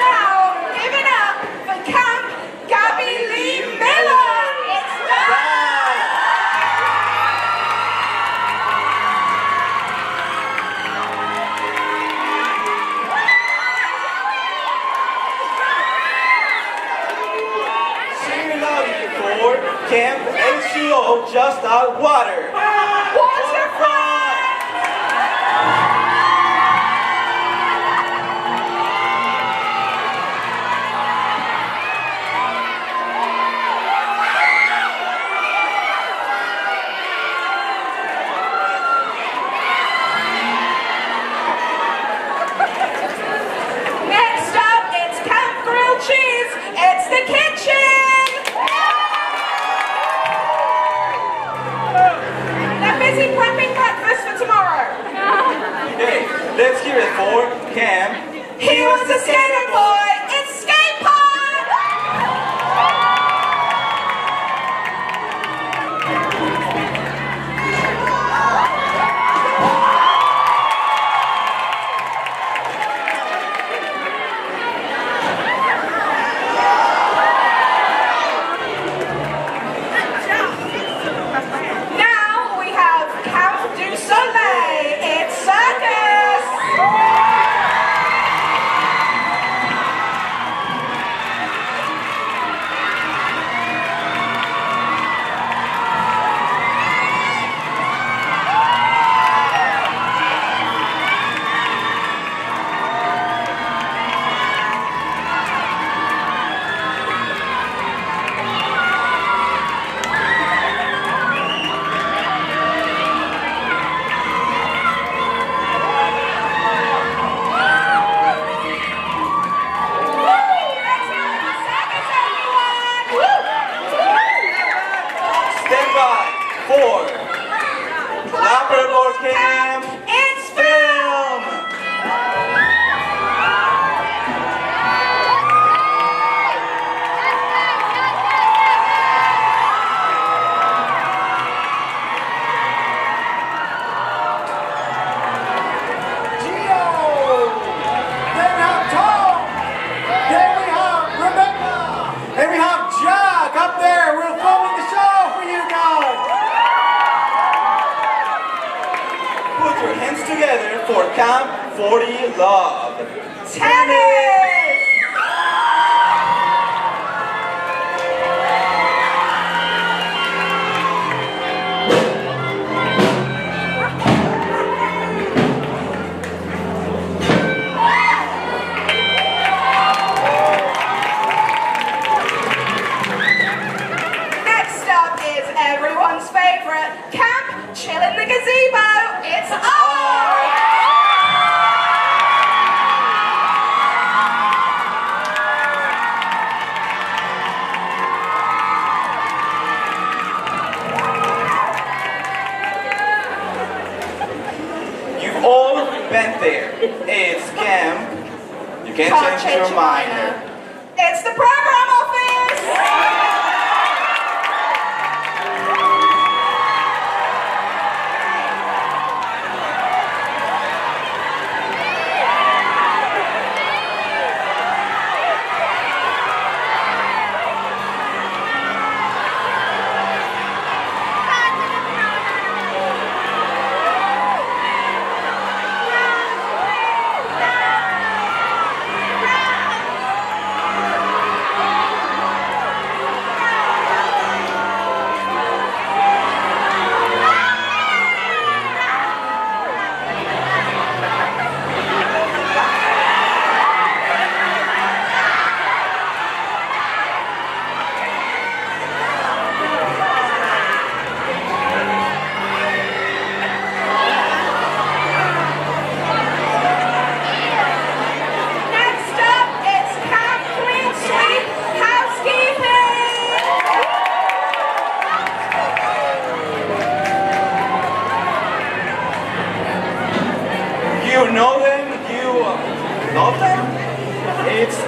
Now, give it up for Camp Gabby Lee Miller! It's done! Sing it out for Camp H2O Just Out Water. Waterfront! Next up, it's Camp Grilled Cheese. It's the kitchen. They're busy prepping breakfast for tomorrow. Okay, let's hear it for Camp. He was a skater boy. It's skate park. Now we have Camp du Soleil. It's circus. Stand by for Clapperboard Camp. It's film. Then we have Tom. Then we have Rebecca. Then we have Jack up there. We're filming the show for you guys. Put your hands together for Camp 40 Love. Tennis. Next up is everyone's favorite Camp Chill in the Gazebo. It's on. You've all been there. It's camp. You can't change your mind. It's the program office.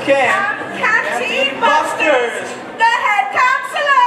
Canteen Busters, the head counselor.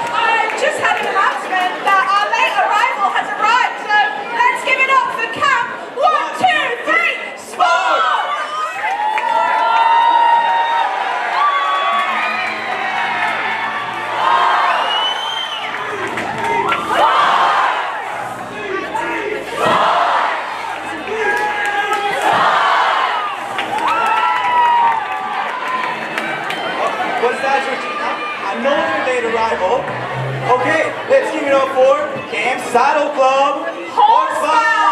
I just had an announcement that our late arrival has arrived, so let's give it up for Camp 1, 2, 3, Sports! What's that, Georgina? Another late arrival. Okay, let's give it up for Camp Saddle Club. Horseback!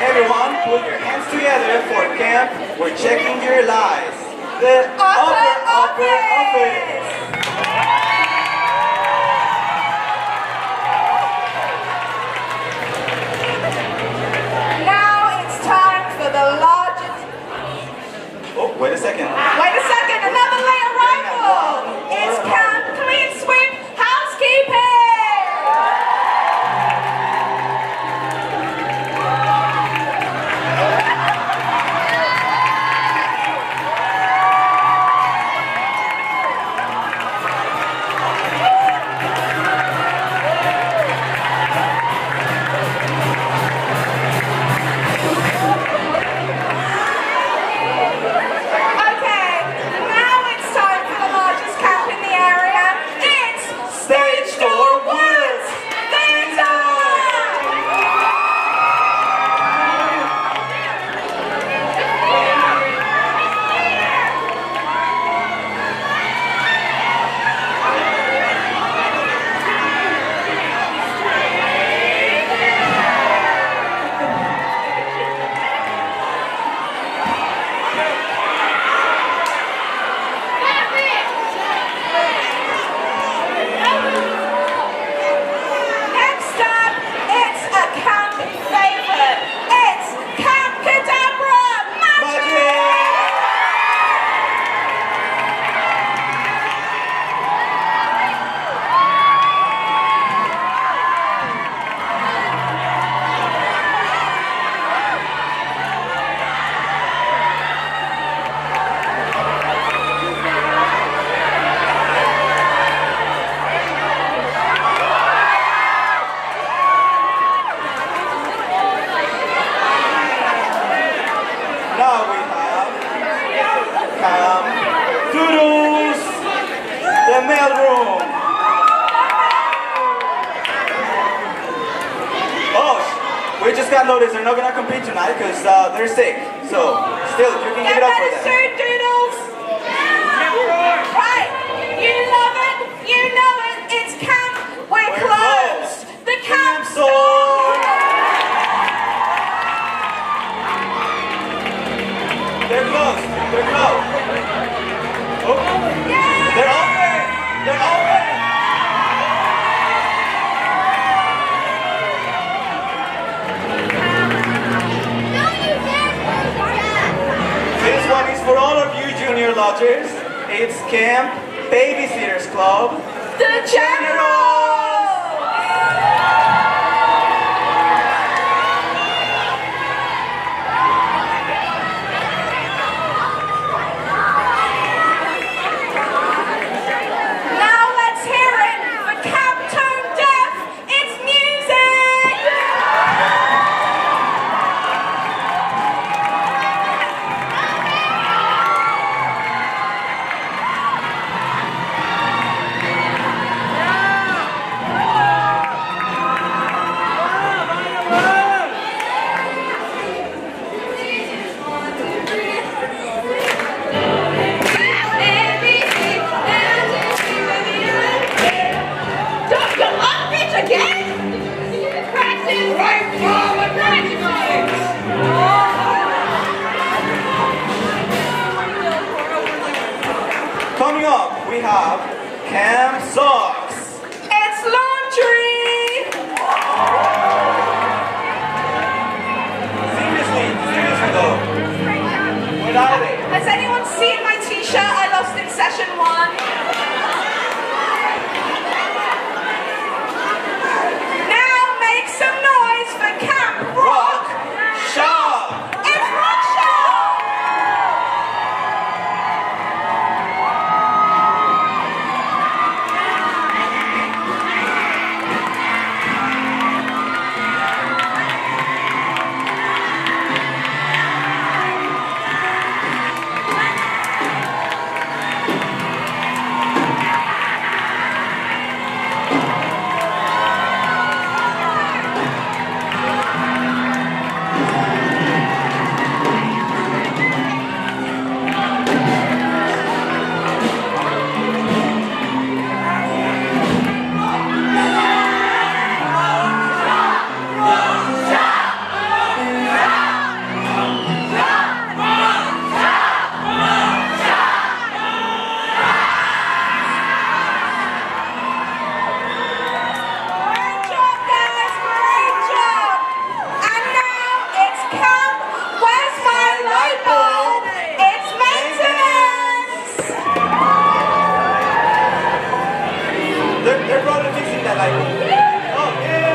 Everyone, put your hands together for camp. We're checking your lies. The upper office. Now it's time for the largest... Oh, wait a second. Wait a second, another late arrival! It's Camp Clean Sweep Housekeeping! Okay, now it's time for the largest camp in the area. It's Stage Door Woods. Theater! Next up, it's a camp favorite. It's Camp Cadabra Magic! Now we have Camp Doodles, the mail room. Oh, we just got noticed they're not gonna compete tonight because they're sick. So, still, you can give it up for them. Soon, Doodles! Right, you love it, you know it, it's camp, we're closed! The camp store! They're closed. They're closed. Oh, they're open. They're open. This one is for all of you junior lodgers. It's Camp Babysitters Club. The Generals! Now let's hear it for Camp Tone Deaf. It's music! Coming up, we have Cam Socks. It's laundry! Seriously though. What are they? Has anyone seen my t-shirt I lost in session 1? Now make some noise for Camp Rock Shaw. It's Rock Shaw! They're probably fixing that light bulb. Oh, yeah!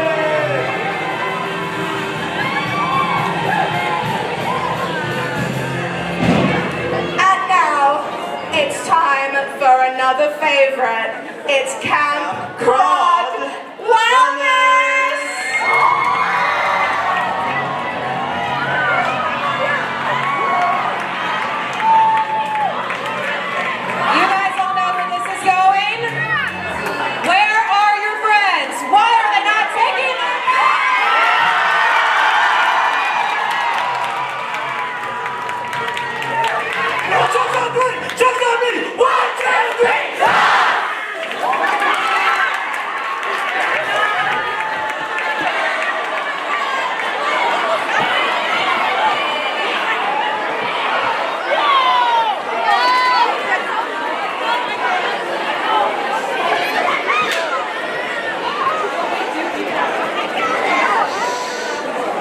And now, it's time for another favorite. It's Camp Crod Wellness! You guys all know where this is going? Where are your friends? Why are they not taking them Jokes on me! Jokes on me! 1, 2, 3,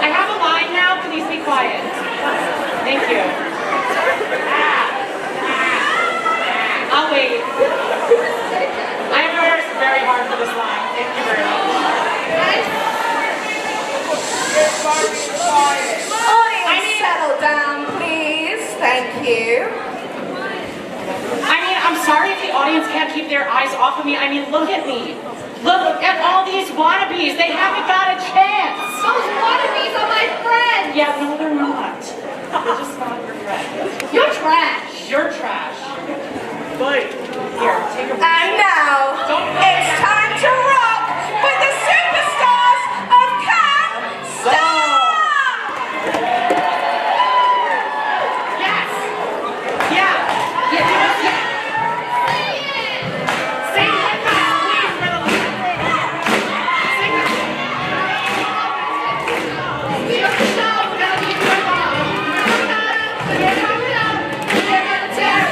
I have a line now. Please be quiet. Thank you. I'll wait. I have rehearsed very hard for this line. Thank you very much. Audience, settle down, please. Thank you. I mean, I'm sorry if the audience can't keep their eyes off of me. I mean, look at me. Look at all these wannabes. They haven't got a chance. Those wannabes are my friends! Yeah, no, they're not. They're just not your friends. You're trash! You're trash. But here, take a break. And now, it's time to rock with the superstars of Camp Yes! Yeah! Yeah! Yeah! Sing with us, please, for the love of God. Sing with us. We are the show, we're gonna be good. We're coming up, we're gonna tear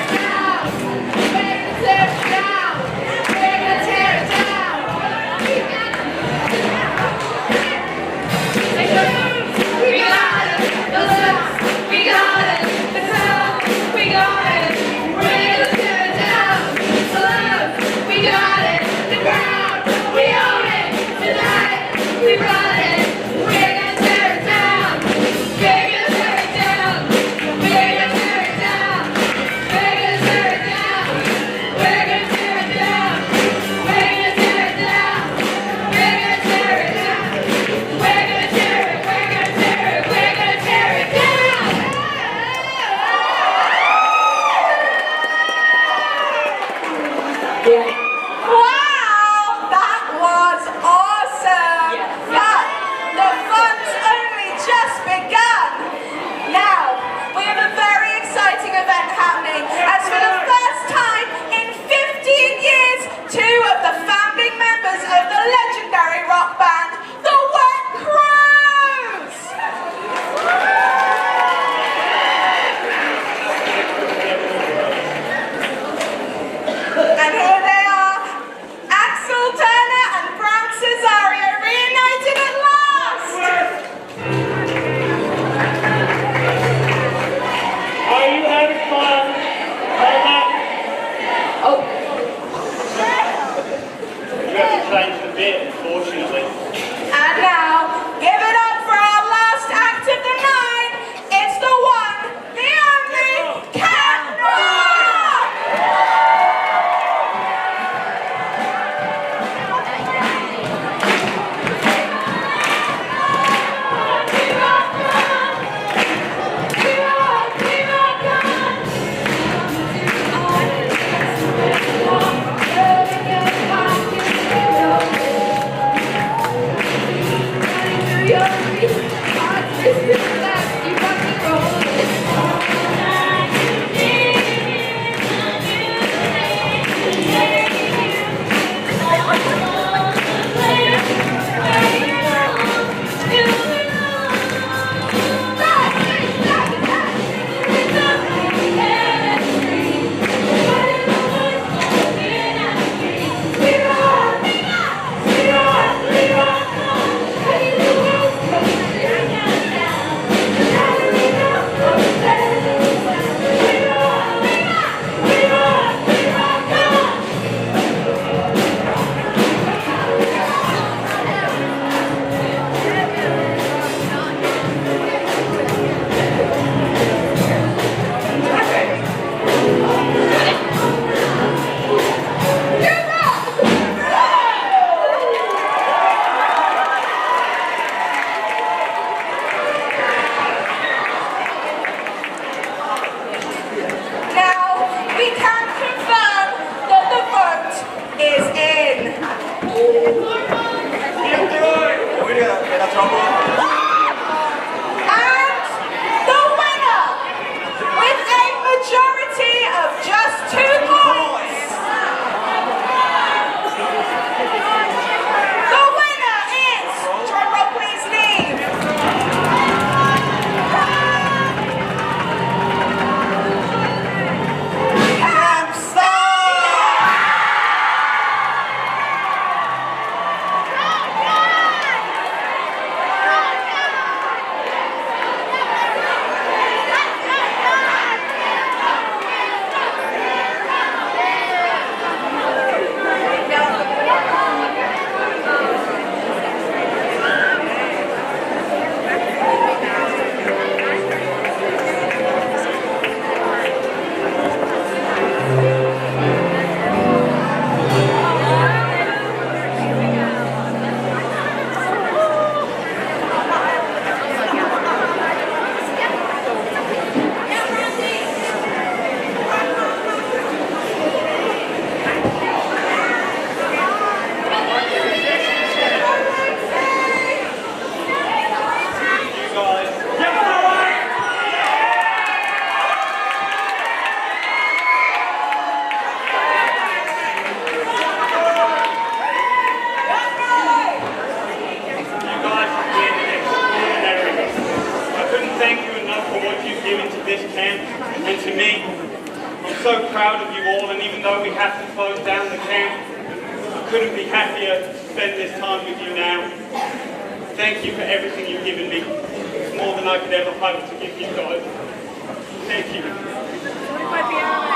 And the winner, with a majority of just 2 points, the winner is, drum roll please, Neve. Thank you for everything you've given me. It's more than I could ever hope to give you guys. Thank you.